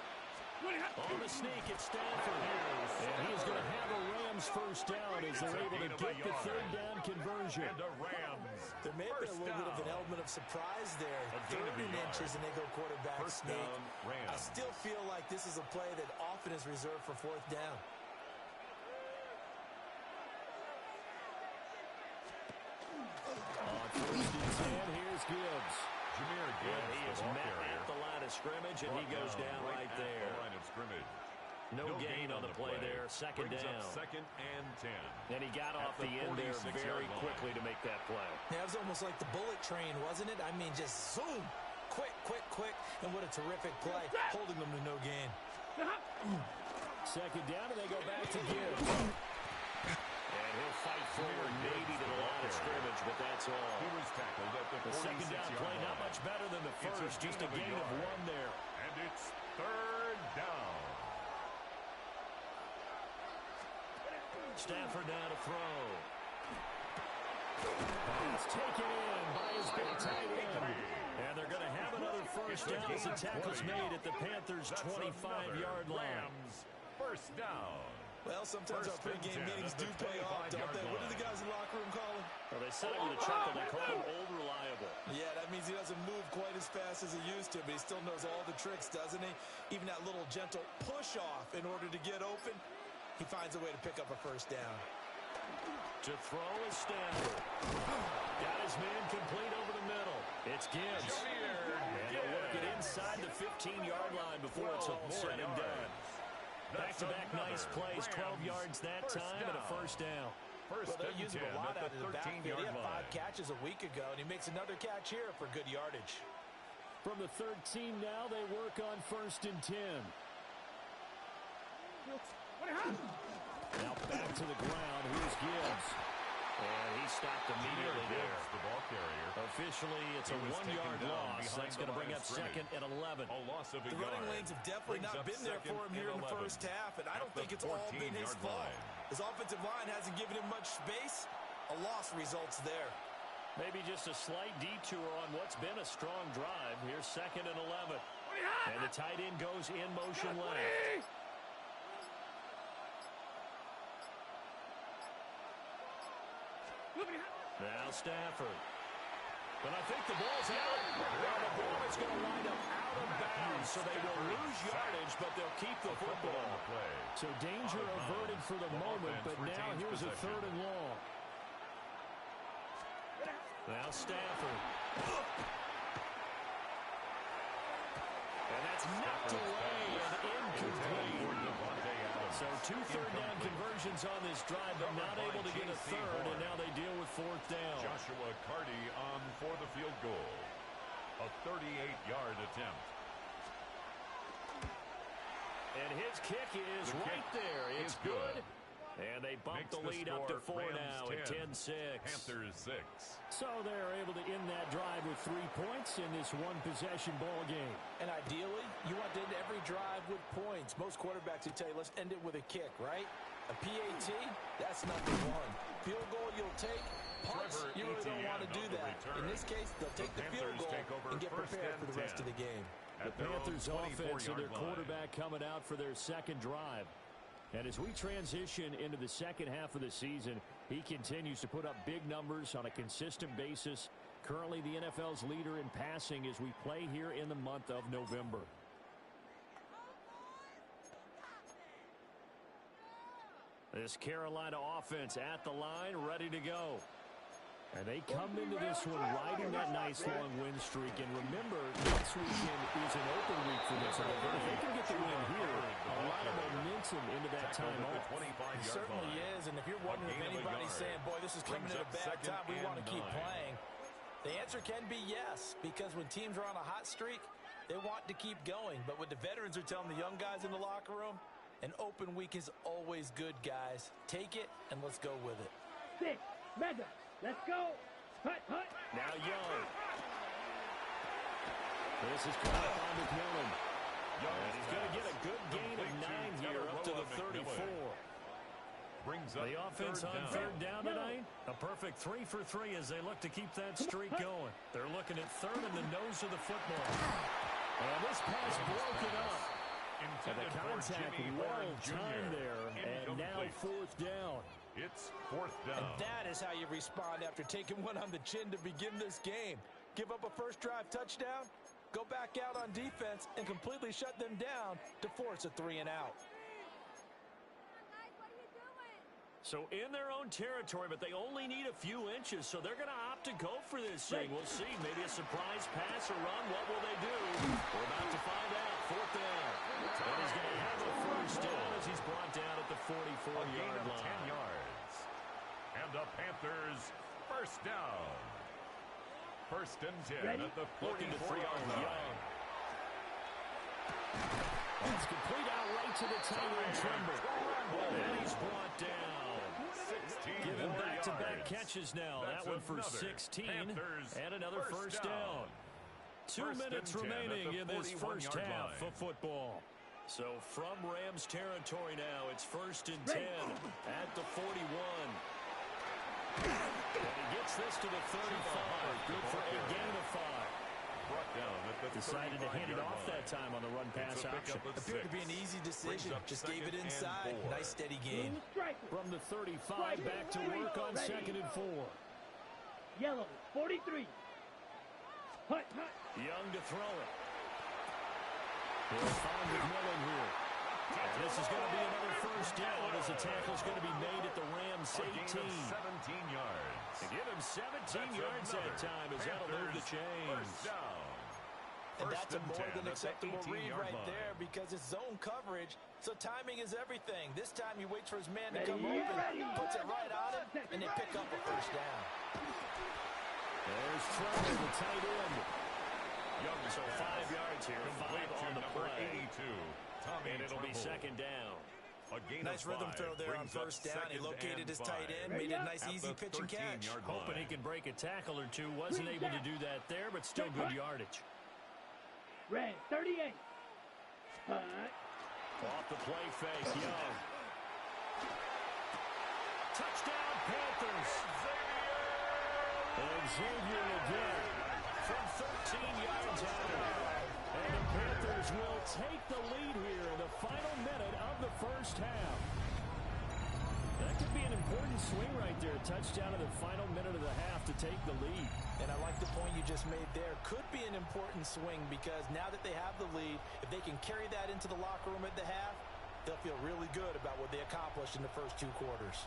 On the sneak at Stafford, and he is going to have a Rams 1st down as they're able to get the 3rd down conversion. And the Rams. There may have been a little bit of an element of surprise there. 3rd and inches, and they go quarterback sneak. I still feel like this is a play that often is reserved for 4th down. On 1st and 10, here's Gibbs. Jameer Gibbs, he is met at the line of scrimmage, and he goes down right there. The line of scrimmage. No gain on the play there. 2nd down. 2nd and 10. And he got off the end there very quickly to make that play. Yeah, it was almost like the bullet train, wasn't it? I mean, just zoom. Quick, quick, quick. And what a terrific play, holding them to no gain. 2nd down, and they go back to Gibbs. And he'll fight forward maybe to the line of scrimmage, but that's all. He was tackled at the 2nd down play, not much better than the first. Just a gain of 1 there. And it's 3rd down. Stafford now to throw. Pass taken in by his big tight end. And they're going to have another 1st down as the tackle's made at the Panthers' 25-yard line. 1st down. Well, sometimes our pregame meetings do pay off, don't they? What do the guys in the locker room call him? Well, they said it with a chuckle. They call him old reliable. Yeah, that means he doesn't move quite as fast as he used to, but he still knows all the tricks, doesn't he? Even that little gentle push-off in order to get open. He finds a way to pick up a 1st down. To throw is Stafford. Got his man complete over the middle. It's Gibbs. And away it inside the 15-yard line before it's all said and done. Back-to-back nice plays, 12 yards that time and a first down. Well, they use him a lot out of the backfield. He had 5 catches a week ago, and he makes another catch here for good yardage. From the 13 now, they work on 1st and 10. Now back to the ground. Here's Gibbs. And he stopped immediately there. The ball carrier. Officially, it's a 1-yard loss. That's going to bring up 2nd and 11. A loss of a the yard. running lanes have definitely not been there for him here in the first half, and I don't think it's all been his fault. His offensive line hasn't given him much space. A loss results there. Maybe just a slight detour on what's been a strong drive. Here's 2nd and 11. And the tight end goes in motion left. Now Stafford. But I think the ball's out. Well, the ball is going to wind up out of bounds, so they will lose yardage, but they'll keep the football. So danger averted for the moment, but now here's a 3rd and long. Now Stafford. And that's knocked away and incomplete. So 2 third-down conversions on this drive, but not able to get a 3rd, and now they deal with 4th down. Joshua Carty on for the field goal. A 38-yard attempt. And his kick is right there. It's good. And they bump the lead up to 4 now at 10-6. Panthers 6. So they're able to end that drive with 3 points in this one-possession ball game. And ideally, you want to end every drive with points. Most quarterbacks would tell you, let's end it with a kick, right? A PAT, that's number 1. Field goal you'll take. Punts, you really don't want to do that. In this case, they'll take the field goal and get prepared for the rest of the game. The Panthers offense and their quarterback coming out for their 2nd drive. And as we transition into the second half of the season, he continues to put up big numbers on a consistent basis. Currently the NFL's leader in passing as we play here in the month of November. This Carolina offense at the line, ready to go. And they come into this one riding that nice long win streak. And remember, next weekend is an open week for them. So if they can get the win here, a lot of momentum into that time off. It certainly is. And if you're wondering if anybody's saying, boy, this is coming at a bad time, we want to keep playing, the answer can be yes. Because when teams are on a hot streak, they want to keep going. But what the veterans are telling the young guys in the locker room, an open week is always good, guys. Take it, and let's go with it. 6, Madden. Let's go. Hut, hut. Now Young. This is caught up on McMillan. And he's going to get a good gain of 9 here up to the 34. The offense on 3rd down tonight. A perfect 3 for 3 as they look to keep that streak going. They're looking at 3rd in the nose of the football. And this pass broken up. And the contact well timed there. And now 4th down. It's 4th down. And that is how you respond after taking one on the chin to begin this game. Give up a first drive touchdown, go back out on defense, and completely shut them down to force a 3 and out. So in their own territory, but they only need a few inches, so they're going to opt to go for this thing. We'll see. Maybe a surprise pass or run. What will they do? We're about to find out. 4th down. And he's going to have a first down as he's brought down at the 44-yard line. 10 yards. And the Panthers first down. 1st and 10 at the 44-yard line. It's complete out right to the tight end Trimble. And he's brought down. Given back-to-back catches now. That one for 16. And another first down. 2 minutes remaining in this first half of football. So from Rams territory now, it's 1st and 10 at the 41. And he gets this to the 35. Good for a gain of 5. Decided to hand it off that time on the run-pass option. Appeared to be an easy decision. Just gave it inside. Nice steady gain. From the 35, back to work on 2nd and 4. Yellow, 43. Hut, hut. Young to throw it. He'll find McMillan here. And this is going to be another first down as the tackle's going to be made at the Rams 18. 17 yards. To give him 17 yards that time as that'll move the chains. And that's a more than 10 acceptable at the read 18-yard right line. there because it's zone coverage, so timing is everything. This time he waits for his man to come open, puts it right on him, and they pick up a first down. There's Trevor, the tight end. So 5 yards here, 5 on the play. 82. And it'll be second down. Nice rhythm throw there on first down. He located his tight end, made it a nice, easy pitch and catch. Hoping he can break a tackle or two. Wasn't able to do that there, but still good yardage. Red 38. Off the play fake, Young. Touchdown, Panthers. And Xavier again from 13 yards out. And the Panthers will take the lead here in the final minute of the first half. That could be an important swing right there. Touchdown in the final minute of the half to take the lead. And I like the point you just made there. Could be an important swing because now that they have the lead, if they can carry that into the locker room at the half, they'll feel really good about what they accomplished in the first 2 quarters.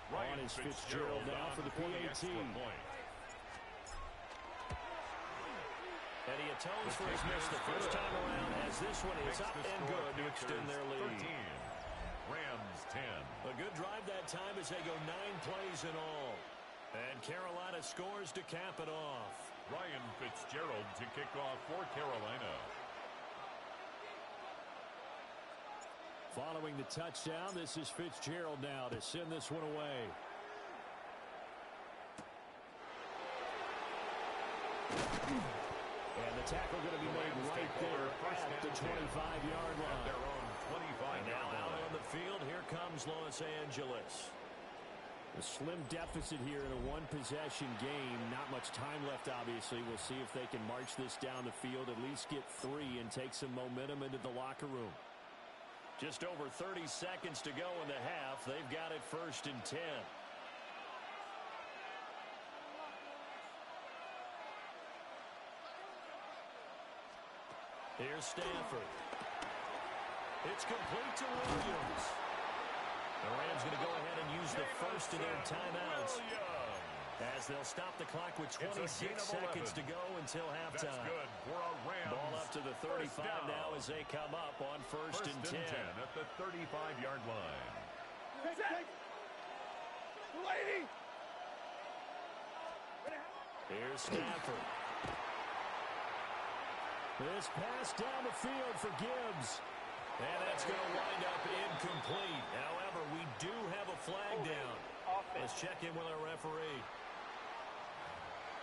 On is Fitzgerald now for the PAT. And he atones for his miss the first time around as this one is up and good to extend their lead. 13. Rams 10. A good drive that time as they go 9 plays in all. And Carolina scores to cap it off. Ryan Fitzgerald to kick off for Carolina. Following the touchdown, this is Fitzgerald now to send this one away. And the tackle going to be made right there at the 25-yard line. Their own 25-yard Now out line. on the field, here comes Los Angeles. A slim deficit here in a one-possession game. Not much time left, obviously. We'll see if they can march this down the field, at least get 3 and take some momentum into the locker room. Just over 30 seconds to go in the half. They've got it 1st and 10. Here's Stafford. It's complete to Williams. The Rams going to go ahead and use the first of their timeouts as they'll stop the clock with 26 seconds to go until halftime. That's good for a Rams. Ball up to the 35 now as they come up on 1st and 10. At the 35-yard line. Here's Stafford. This pass down the field for Gibbs. And that's going to wind up incomplete. However, we do have a flag down. Let's check in with our referee.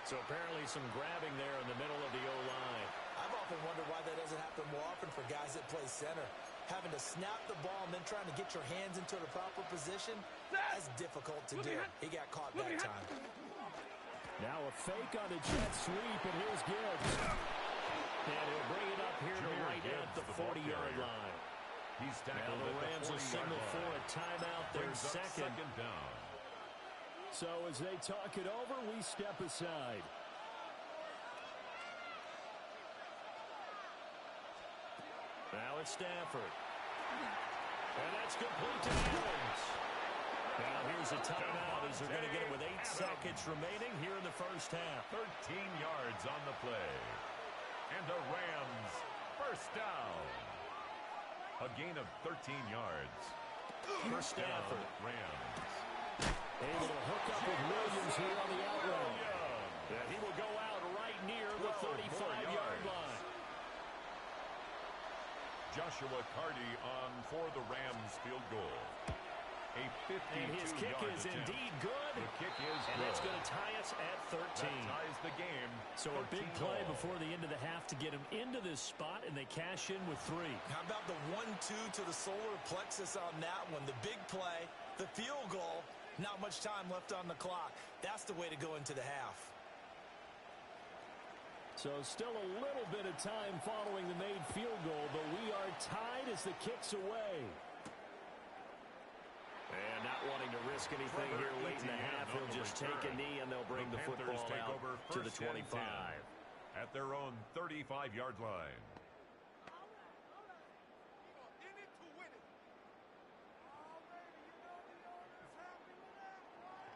So apparently some grabbing there in the middle of the O-line. I've often wondered why that doesn't happen more often for guys that play center. Having to snap the ball and then trying to get your hands into the proper position, that's difficult to do. He got caught that time. Now a fake on the jet sweep, and here's Gibbs. And he'll bring it up here to right at the 40-yard line. He's Now tackled the at Rams the will 40-yard signal line. for a timeout. Their Brings up second down. So as they talk it over, we step aside. Now it's Stafford. And that's complete to Evans. Now here's a timeout as they're going to get it with 8 seconds remaining here in the first half. 13 yards on the play. And the Rams first down. A gain of 13 yards. First Stafford. Rams. Able to hook up with Williams here on the out route. And he will go out right near the 35-yard line. Joshua Carty on for the Rams field goal. A 52-yard And his kick is attempt. indeed good. The kick is And good. that's going to tie us at 13. That ties the game. So a big 13 play all. before the end of the half to get him into this spot, and they cash in with 3. How about the 1-2 to the solar plexus on that one? The big play, the field goal, not much time left on the clock. That's the way to go into the half. So still a little bit of time following the made field goal, but we are tied as the kick's away. And not wanting to risk anything here late in the half, he'll just take a knee and they'll bring the Panthers football take out over to the first and 25. 10 at their own 35-yard line. In it to win it. Already, you know the owner's happy with that one.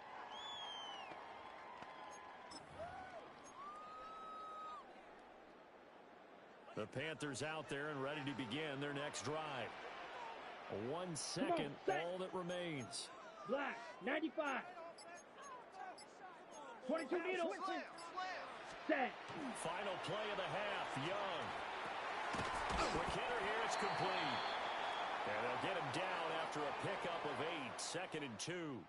The Panthers out there and ready to begin their next drive. 1 second, all that remains. Black, 95. 22 needles. Set. Final play of the half, Young. Quick hitter here, it's complete. And they'll get him down after a pickup of 8, 2nd and 2.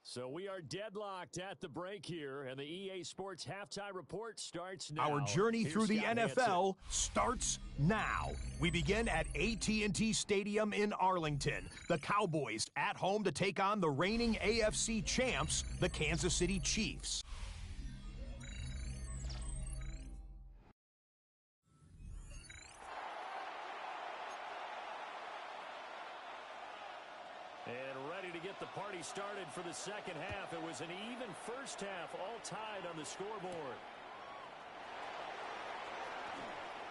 So we are deadlocked at the break here, and the EA Sports Halftime Report starts now. Our journey Here's through the Scott NFL starts now. We begin at AT&T Stadium in Arlington. The Cowboys at home to take on the reigning AFC champs, the Kansas City Chiefs. And ready to get the party started for the second half. It was an even first half, all tied on the scoreboard.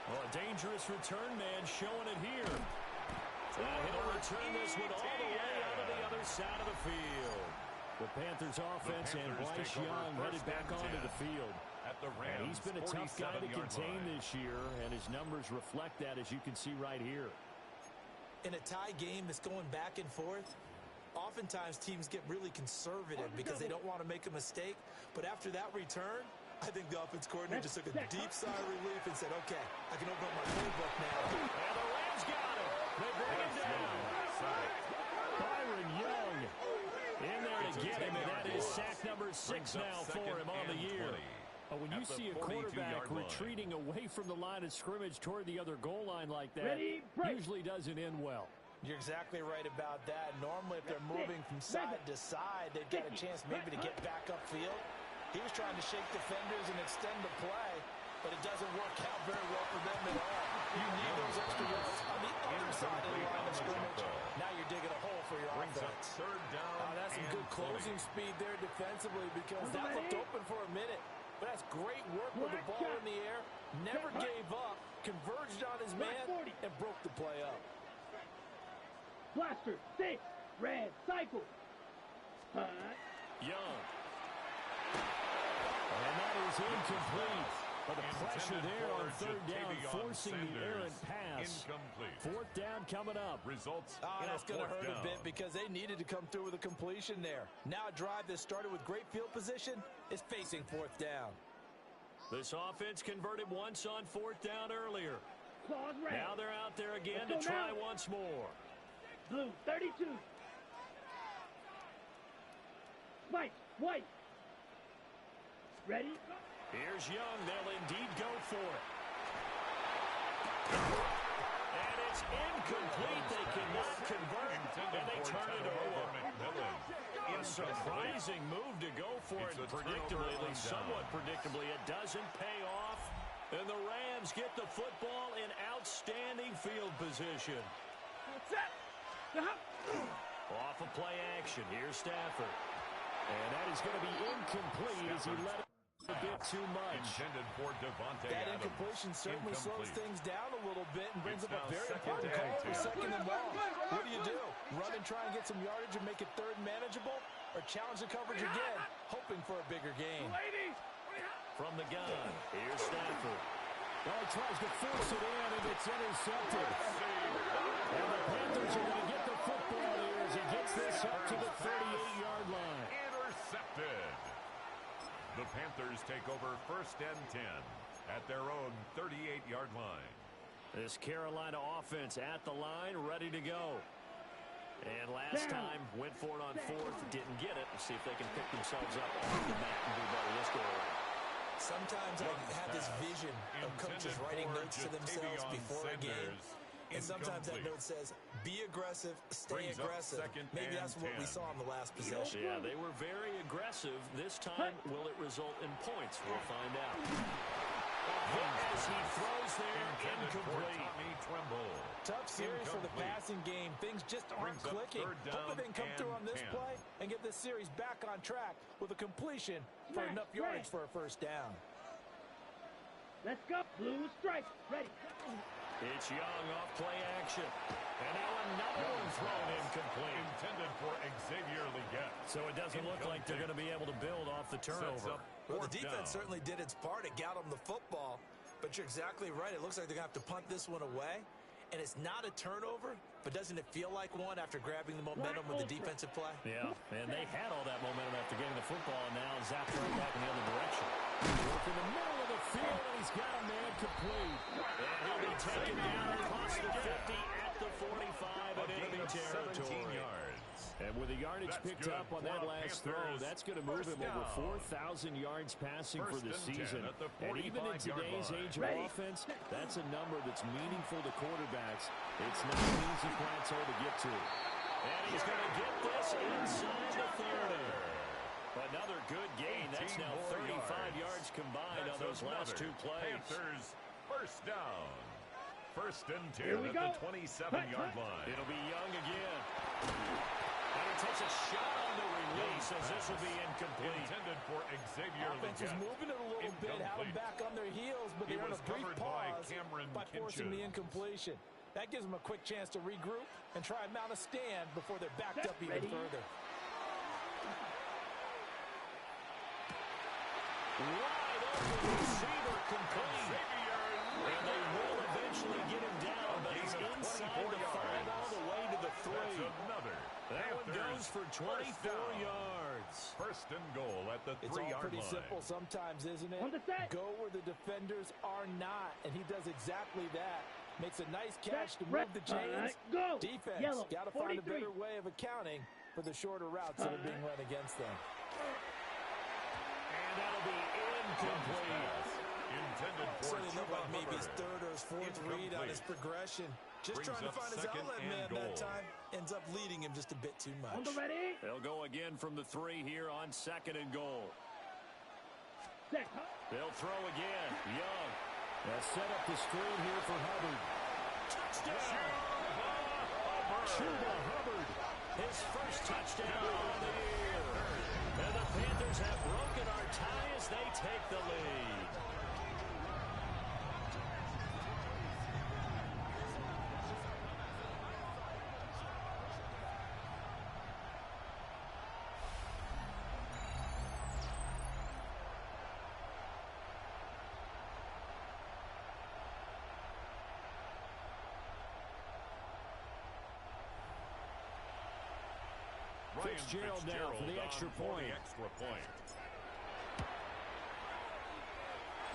Well, a dangerous return man showing it here. He'll return this one all the way out of the other side of the field. The Panthers offense and Bryce Young headed back onto the field. And he's been a tough guy to contain this year, and his numbers reflect that, as you can see right here. In a tie game that's going back and forth, oftentimes teams get really conservative because they don't want to make a mistake. But after that return, I think the offense coordinator just took a deep sigh of relief and said, okay, I can open up my playbook now. And the Rams got him. They bring him down. Byron Young in there to get him, and that is sack number 6 now for him on the year. When you see a quarterback retreating away from the line of scrimmage toward the other goal line like that, usually doesn't end well. You're exactly right about that. Normally, if they're moving from side to side, they've got a chance maybe to get back upfield. He was trying to shake defenders and extend the play, but it doesn't work out very well for them at all. You need those extra yards on the other side of the line of scrimmage. Now you're digging a hole for your offense. Third down. That's some good closing speed there defensively, because that looked open for a minute. But that's great work with the ball in the air. Never gave up, converged on his man, and broke the play up. Blaster, 6, red, cycle. Young. And that is incomplete. But the pressure there on third down, forcing the errant pass. Incomplete. 4th down coming up. Results that's going to hurt a bit because they needed to come through with a completion there. Now a drive that started with great field position is facing 4th down. This offense converted once on 4th down earlier. Claws red. Now they're out there again to try once more. Blue, 32. Spike, white. Ready? Here's Young. They'll indeed go for it. And it's incomplete. They cannot convert, and they turn it over. A surprising move to go for it predictably, at least somewhat predictably. It doesn't pay off, and the Rams get the football in outstanding field position. Off of play action. Here's Stafford. And that is going to be incomplete as he let it a bit too much. Intended for Devontae That Adams. incompletion certainly slows things down a little bit and brings It's up a now very second important and call for 10. 2nd and long. What do? Run and try and get some yardage and make it 3rd manageable? Or challenge the coverage again, hoping for a bigger gain? From the gun, here's Stafford. Well, he tries to force it in, and it's intercepted. And the Panthers are going to get the football here as he gets this up to the 38-yard line. Intercepted. The Panthers take over 1st and 10 at their own 38-yard line. This Carolina offense at the line, ready to go. And last time, went for it on 4th, didn't get it. Let's see if they can pick themselves up off the mat and do better this go around. Sometimes I have this vision of coaches writing notes to themselves before a game. And sometimes that note says, be aggressive, stay aggressive. Maybe that's what we saw in the last possession. Yeah, they were very aggressive. This time, will it result in points? We'll find out. As he throws there, incomplete. Tough series for the passing game. Things just aren't clicking. Hopefully they can come through on this play and get this series back on track with a completion for enough yardage for a 1st down. Let's go. Blue strike. Ready. It's Young off play action. And now another one thrown incomplete. Intended for Xavier Legette. So it doesn't look like they're going to be able to build off the turnover. Well, the defense certainly did its part. It got them the football. but you're exactly right. It looks like they're going to have to punt this one away. And it's not a turnover, but doesn't it feel like one after grabbing the momentum with the defensive play? Yeah, and they had all that momentum after getting the football, and now zapped right back in the other direction. Work in the middle of the field, and he's got a man complete. And he'll be taken down across the 50 at the 45 in enemy territory. And with the yardage picked up on that last throw, that's going to move him over 4,000 yards passing for the season. And even in today's age of offense, that's a number that's meaningful to quarterbacks. It's not an easy plateau to get to. And he's going to get this inside the 30. Another good gain. That's now 35 yards combined on those last two plays. Panthers first down. First and 10 at the 27-yard line. It'll be Young again. And he takes a shot on the release as this will be incomplete. Intended for Xavier Offense is moving it a little bit, had them back on their heels, but they're on a brief pause by forcing the incompletion. That gives them a quick chance to regroup and try and mount a stand before they're backed up even further. Wide open receiver complete. And they will eventually get him down, but he's inside the 5 all the way to the 3. That one goes for 24 yards. First and goal at the 3-yard line. It's all pretty simple sometimes, isn't it? On the set. Go where the defenders are not, and he does exactly that. Makes a nice catch to move the chains. Go. Defense got to find a better way of accounting for the shorter routes that are being run against them. And that'll be incomplete. Intended for Certainly looked like maybe his third or his fourth read on his progression. Just trying to find his outlet man that time. Ends up leading him just a bit too much. On the ready. They'll go again from the 3 here on 2nd and goal. They'll throw again. Young. They'll set up the screen here for Hubbard. Touchdown! Chuba Hubbard. His first touchdown on the year. And the Panthers have broken our tie as they take the lead. Fitzgerald now for the extra point.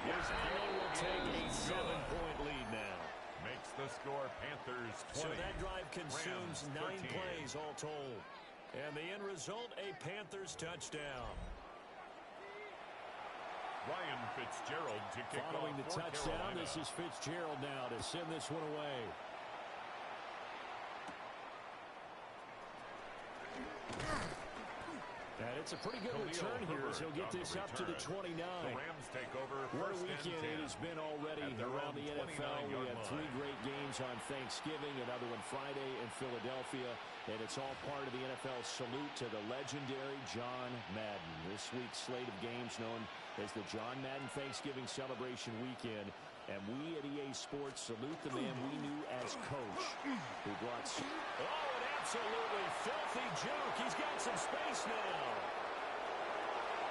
Yes, they will take a 7-point lead now. Makes the score Panthers 20. So that drive consumes 9 plays all told. And the end result, a Panthers touchdown. Ryan Fitzgerald to kick Following off the for touchdown, Carolina. this is Fitzgerald now to send this one away. And it's a pretty good return here as he'll get this up to the 29. The Rams take over. What a weekend it has been already around the NFL. We have 3 great games on Thanksgiving, another one Friday in Philadelphia, and it's all part of the NFL salute to the legendary John Madden. This week's slate of games known as the John Madden Thanksgiving Celebration Weekend. And we at EA Sports salute the man we knew as Coach, who brought... Oh, an absolutely filthy juke. He's got some space now.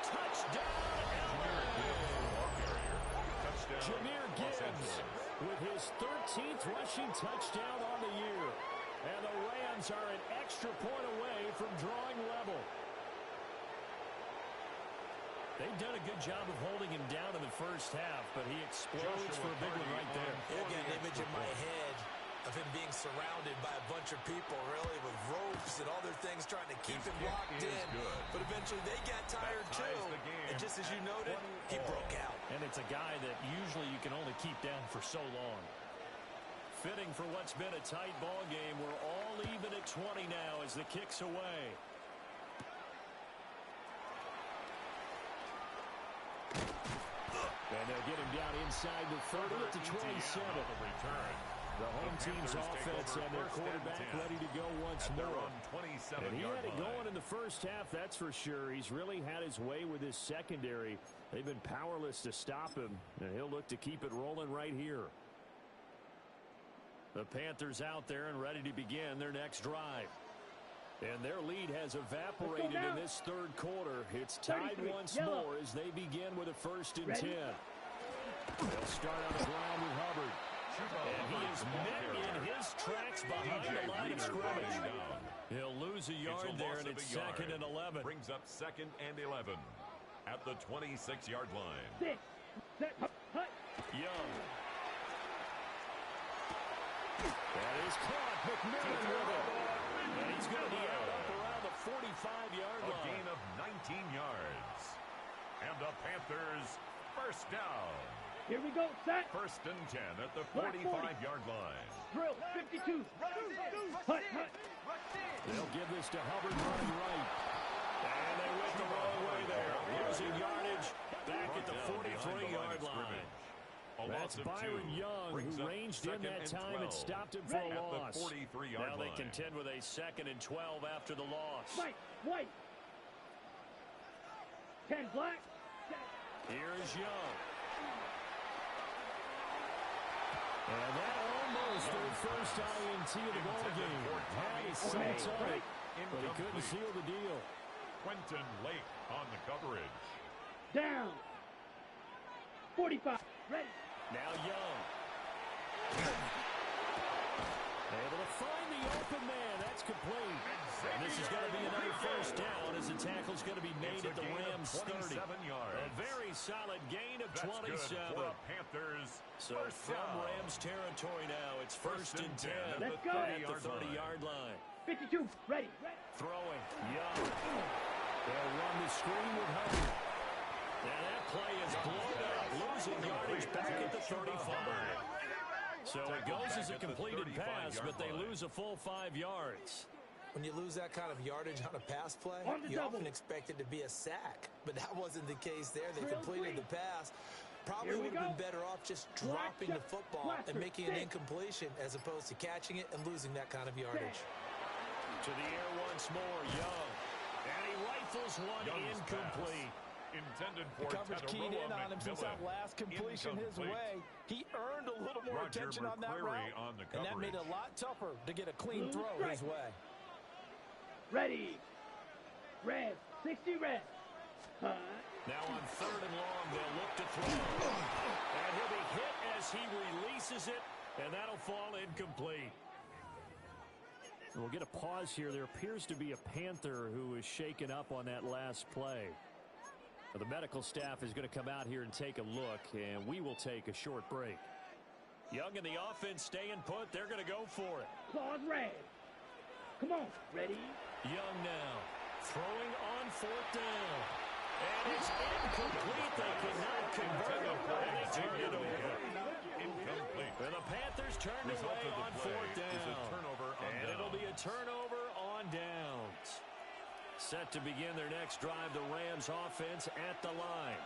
Touchdown, Jahmyr Gibbs with his 13th rushing touchdown on the year. And the Rams are an extra point away from drawing level. They've done a good job of holding him down in the first half, but he explodes for a big one right there. I got an image in my head of him being surrounded by a bunch of people, really, with ropes and other things trying to keep him locked in. But eventually they got tired too. And just as you noted, he broke out. And it's a guy that usually you can only keep down for so long. Fitting for what's been a tight ball game. We're all even at 20 now as the kick's away. And they'll get him down inside the 30 at the 27. The home team's offense and their quarterback ready to go once more. And he had it going in the first half, that's for sure. He's really had his way with his secondary. They've been powerless to stop him, and he'll look to keep it rolling right here. The Panthers out there and ready to begin their next drive. And their lead has evaporated in this third quarter. It's tied once more as they begin with a 1st and 10. They'll start on the ground with Hubbard. And he is met in his tracks behind the line of scrimmage. He'll lose a yard there, and it's 2nd and 11. Brings up 2nd and 11 at the 26-yard line. Young. That is caught. McMillan with it. And he's going to be out up around the 45-yard line. A gain of 19 yards. And the Panthers first down. Here we go, set. 1st and 10 at the 45-yard line. Drill, 52. Hut. They'll give this to Hubbard running right. And they went the wrong way there. Losing yardage back at the 43-yard line. That's Byron Young, who ranged in that time and stopped him for a loss. Now they contend with a 2nd and 12 after the loss. White. 10 black. Here's Young. And that almost their first INT of the ballgame. Had his sights on it, but he couldn't seal the deal. Quentin Lake on the coverage. Down. 45. Ready. Now Young. Able to find the open man. That's complete. And this is going to be another first down as the tackle's going to be made at the Rams 30. A very solid gain of 27. Panthers. So from Rams territory now, it's 1st and 10 Let's go. at the 30-yard line. 52. Ready. Throwing. Young. They'll run the screen with Hubbard. Now that play is blown up, losing yardage back at the 35. So it goes as a completed pass, but they lose a full 5 yards. When you lose that kind of yardage on a pass play, you often expect it to be a sack. But that wasn't the case there. They completed the pass. Probably would have been better off just dropping the football and making an incompletion as opposed to catching it and losing that kind of yardage. To the air once more, Young. And he rifles one incomplete. Intended for the coverage keyed in on him since that last completion his way. He earned a little more attention on that route, and that made it a lot tougher to get a clean throw his way. Ready. Red. 60 red. Now on 3rd and long, they'll look to throw. And he'll be hit as he releases it, and that'll fall incomplete. We'll get a pause here. There appears to be a Panther who is shaken up on that last play. The medical staff is going to come out here and take a look, and we will take a short break. Young and the offense staying put. They're going to go for it. Claws red. Come on. Ready. Young now. Throwing on 4th down. And it's incomplete. They cannot convert it. And they turn it over. Incomplete. And the Panthers turned away on 4th down. And it'll be a turnover on downs. Set to begin their next drive, the Rams offense at the line.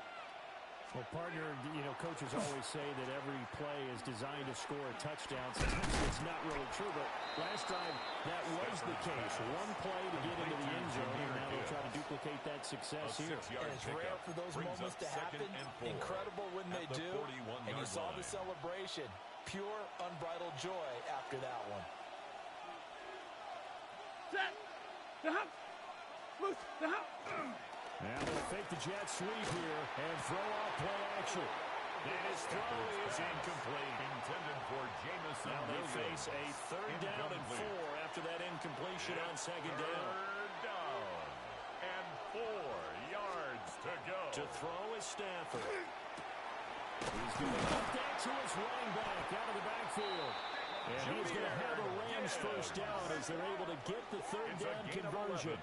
Well, partner, coaches always say that every play is designed to score a touchdown. Sometimes it's not really true, but last drive, that was the case. One play to get into the end zone, and now they'll try to duplicate that success here. And it's rare for those moments to happen. Incredible when they do. And you saw the celebration. Pure, unbridled joy after that one. Set. The hop. Loose. The hop. Now they'll fake the jet sweep here and throw off play action. And his throw is incomplete. Intended for Jamison. Now they face a 3rd down and 4 after that incompletion on 2nd down. 3rd down and 4 yards to go. To throw is Stafford. He's going to put that to his running back out of the backfield. And he's going to have a Rams first down as they're able to get the 3rd down conversion.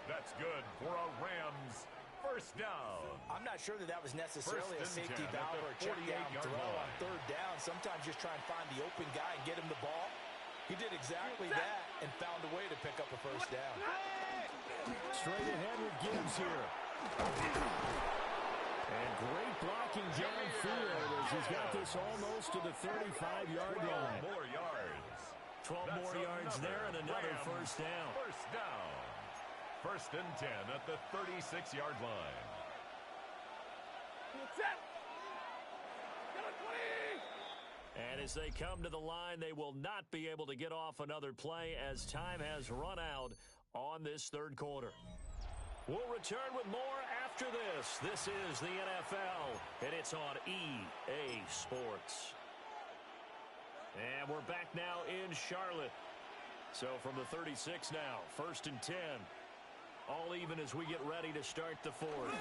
That's good for a Rams first down. I'm not sure that was necessarily a safety valve or a check down throw on 3rd down. Sometimes just try and find the open guy and get him the ball. He did exactly that and found a way to pick up a first down. Straight ahead with Gibbs here. And great blocking downfield as he's got this almost to the 35-yard line. 12 more yards. 12 more yards there and another first down. First down. 1st and 10 at the 36-yard line. And as they come to the line, they will not be able to get off another play as time has run out on this 3rd quarter. We'll return with more after after this. This is the NFL, and it's on EA Sports. And we're back now in Charlotte. So from the 36 now, 1st and 10. All even as we get ready to start the fourth.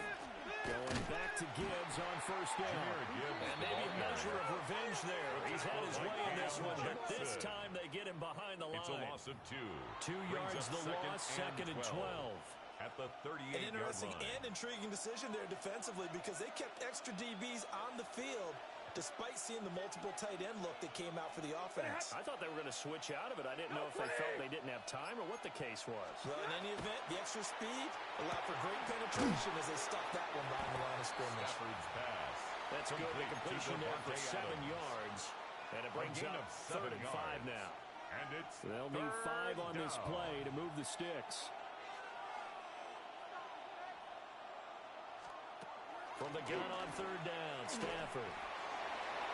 Going back to Gibbs on 1st down. And maybe a measure of revenge there. He's had his way in this one, but this time they get him behind the line. It's a loss of 2. 2 yards the loss, 2nd and 12. At the 38-yard line. An interesting and intriguing decision there defensively because they kept extra DBs on the field despite seeing the multiple tight end look that came out for the offense. I thought they were going to switch out of it. I didn't know if they felt they didn't have time or what the case was. Well, in any event, the extra speed allowed for great penetration as they stuck that one behind the line of scrimmage. Stafford's pass. That's good. The completion there for 7 yards. And it brings up 3rd and 5 now. And it's they'll need 5 on this play to move the sticks. From the gun on 3rd down, Stafford.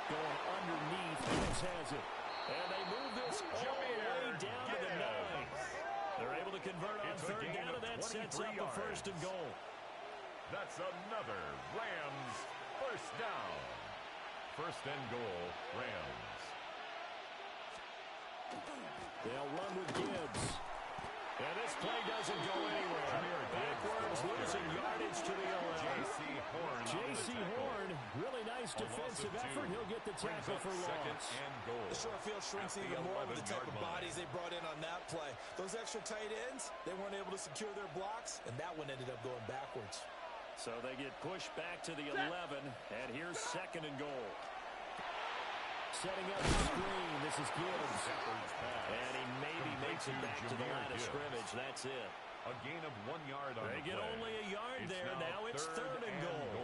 Going underneath, Gibbs has it. And they move this all the way down to the 9. They're able to convert on 3rd down, and that sets up a 1st and goal. That's another Rams 1st down. 1st and goal, Rams. They'll run with Gibbs. And this play doesn't go anywhere. Backwards, losing yardage to the 11. J.C. Horn, really nice defensive effort. He'll get the tackle for loss. The short field shrinks even more with the type of bodies they brought in on that play. Those extra tight ends, they weren't able to secure their blocks, and that one ended up going backwards. So they get pushed back to the 11, and here's 2nd and goal. Setting up the screen, this is Gibbs. And he maybe makes it back to the line of scrimmage. That's it. A gain of 1 yard on the play. They get only a yard there. Now it's 3rd and goal.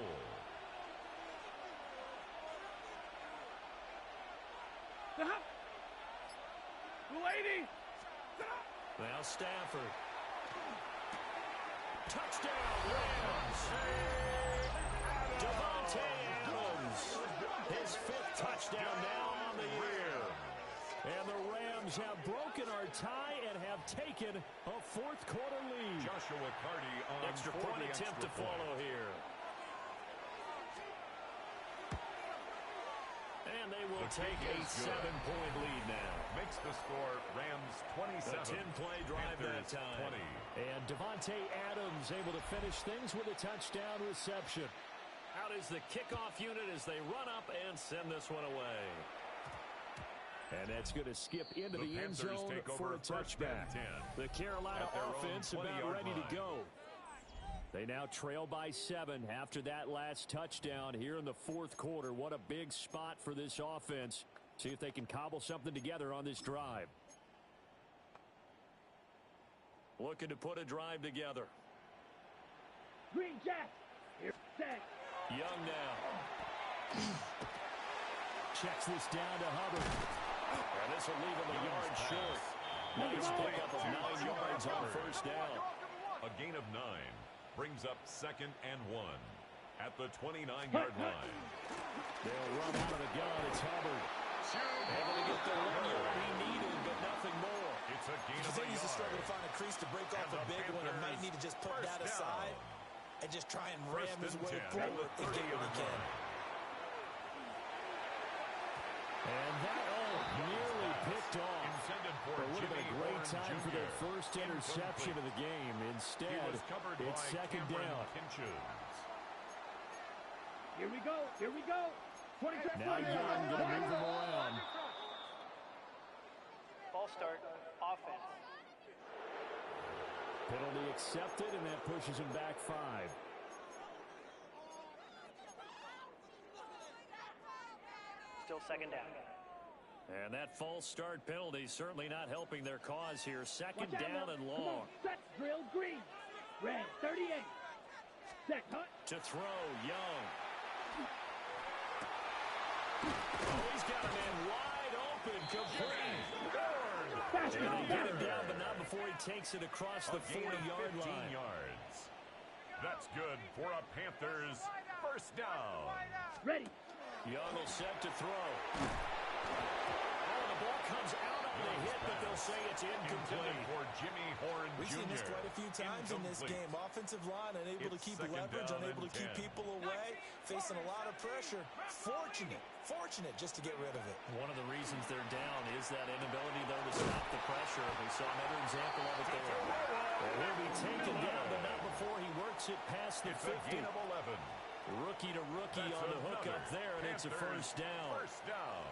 Lady! Now Stafford. Touchdown, Rams! Davante Adams. His 5th touchdown now on the year. And the Rams have broken our tie and have taken a 4th quarter lead. Joshua Carty on extra point attempt to follow here. And they will take a 7-point lead now. Makes the score Rams 27. A 10-play drive that time. 20. And Davante Adams able to finish things with a touchdown reception. Out is the kickoff unit as they run up and send this one away. And that's going to skip into the end zone for a touchback. The Carolina offense about ready to go. They now trail by 7 after that last touchdown here in the 4th quarter. What a big spot for this offense. See if they can cobble something together on this drive. Looking to put a drive together. Green Jack! Here, set! Young now. Checks this down to Hubbard. And this will leave him a yard short. Nice pickup of 9 yards on 1st down. A gain of 9 brings up 2nd and 1 at the 29-yard line. They'll run out of the gun. It's Hubbard. Able to get the 1 yard he needed, but nothing more. It's a gain of 1 yard. Continues to struggle to find a crease to break off a big one. It might need to just put that aside and just try and ram his way forward and get what he can. And that nearly picked off. But would have been a great time for their first interception of the game. Instead, it's 2nd down. Here we go. Here we go. Now Young going to move them around. Ball start. Offense. Penalty accepted, and that pushes him back 5. Still 2nd down. And that false start penalty certainly not helping their cause here. 2nd down and long. Set, drill, green. Red, 38. Set, cut. To throw, Young. Oh, he's got a man wide open. Complete. And they get him down, but not before he takes it across the 40-yard line. Yards. That's good for a Panthers 1st down. Ready. Young will set to throw. Oh, the ball comes out on the hit, but they'll say it's incomplete. For Jimmy Horn We've Jr. seen this quite a few times in this game. Offensive line unable to keep leverage, unable to keep people away, facing a lot of pressure. Fortunate just to get rid of it. One of the reasons they're down is that inability, though, to stop the pressure. We saw another example of it there. He'll be taken down, but not before he works it past the 50. A gain of 11. Rookie to rookie on the hookup there, and it's a first down. First down.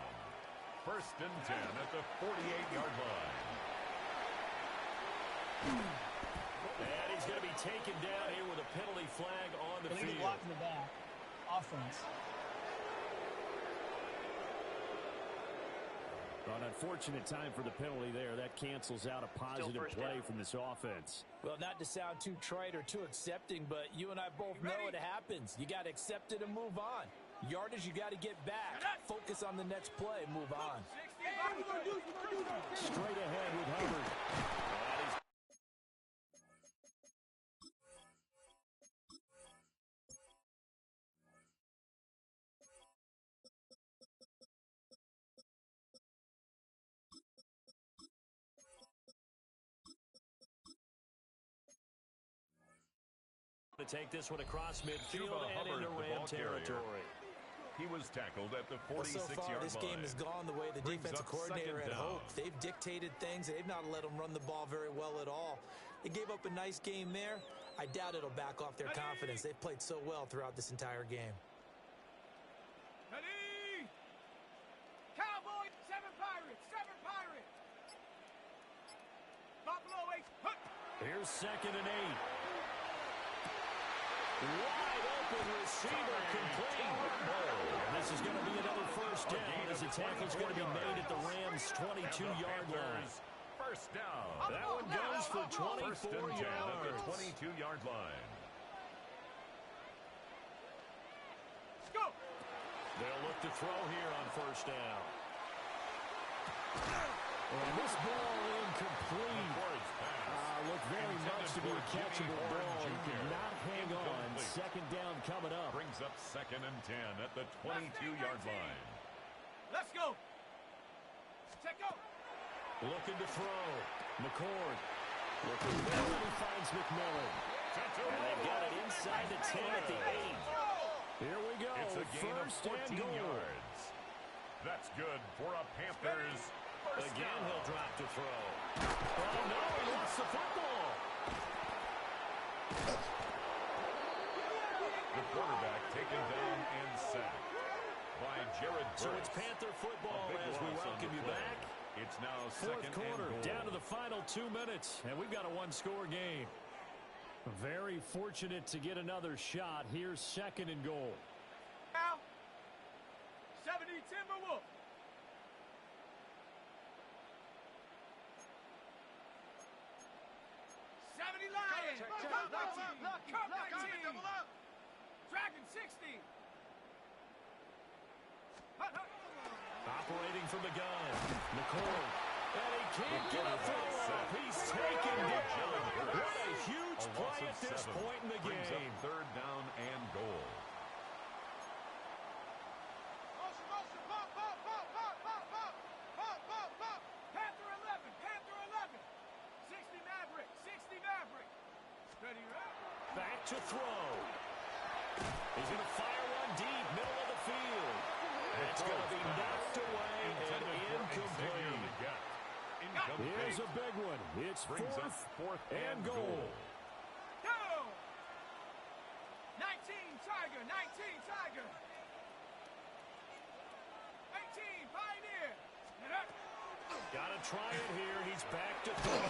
First and 10 at the 48-yard line. And he's going to be taken down here with a penalty flag on the field. Block in the back. Offense. An unfortunate time for the penalty there. That cancels out a positive play from this offense. Well, not to sound too trite or too accepting, but you and I both know it happens. You got to accept it and move on. Yardage, you got to get back. Focus on the next play. Move on. Straight ahead with Hubbard. To take this one across midfield and into Ram territory. He was tackled at the 46-yard line. This game has gone the way the defensive coordinator had hoped. They've dictated things. They've not let them run the ball very well at all. They gave up a nice game there. I doubt it'll back off their confidence. They've played so well throughout this entire game. Ready! Cowboys, 7 Pirates, 7 Pirates. Buffalo 8. Here's second and 8. Wide open receiver complete. This is going to be another first down as the tackle's going to be made at the Rams' 22-yard line. First down. That one goes for 24 yards. At the 22-yard line. Go. They'll look to throw here on first down. And this ball incomplete. Looked very much to be a catchable ball. He did not hang on. Second down coming up. Brings up second and 10 at the 22-yard line. Let's go. Check out. Looking to throw. McCord. Looking well, and he finds McMillan. And they got it inside the 10 at the 8. Here we go. It's a gain First of 14 and goal. yards. That's good for a Panthers. Again, he'll drop to throw. Oh, no, he lost the football. The quarterback taken down and sacked by Jared Burks. So it's Panther football as we welcome you back. It's now Fourth second quarter, and goal. down to the final 2 minutes, and we've got a one-score game. Very fortunate to get another shot. Here's second and goal. Now, 70 Timberwolves. 70 Lions. Cup 19. Cup 19. Dragon 60. Operating from the gun. McCord. And he can't get a throw up. He's taken down. What a huge play at this point in the game. Third down and goal. Panther 11. Panther 11. 60 Maverick. 60 Maverick. Ready, right? Back to throw. He's going to fire one deep, middle of the field. It's going to be knocked away and incomplete. Here's a big one. It's fourth and goal. Go! 19 Tiger. 19 Tiger. 18 Pioneer. Got to try it here. He's back to throw.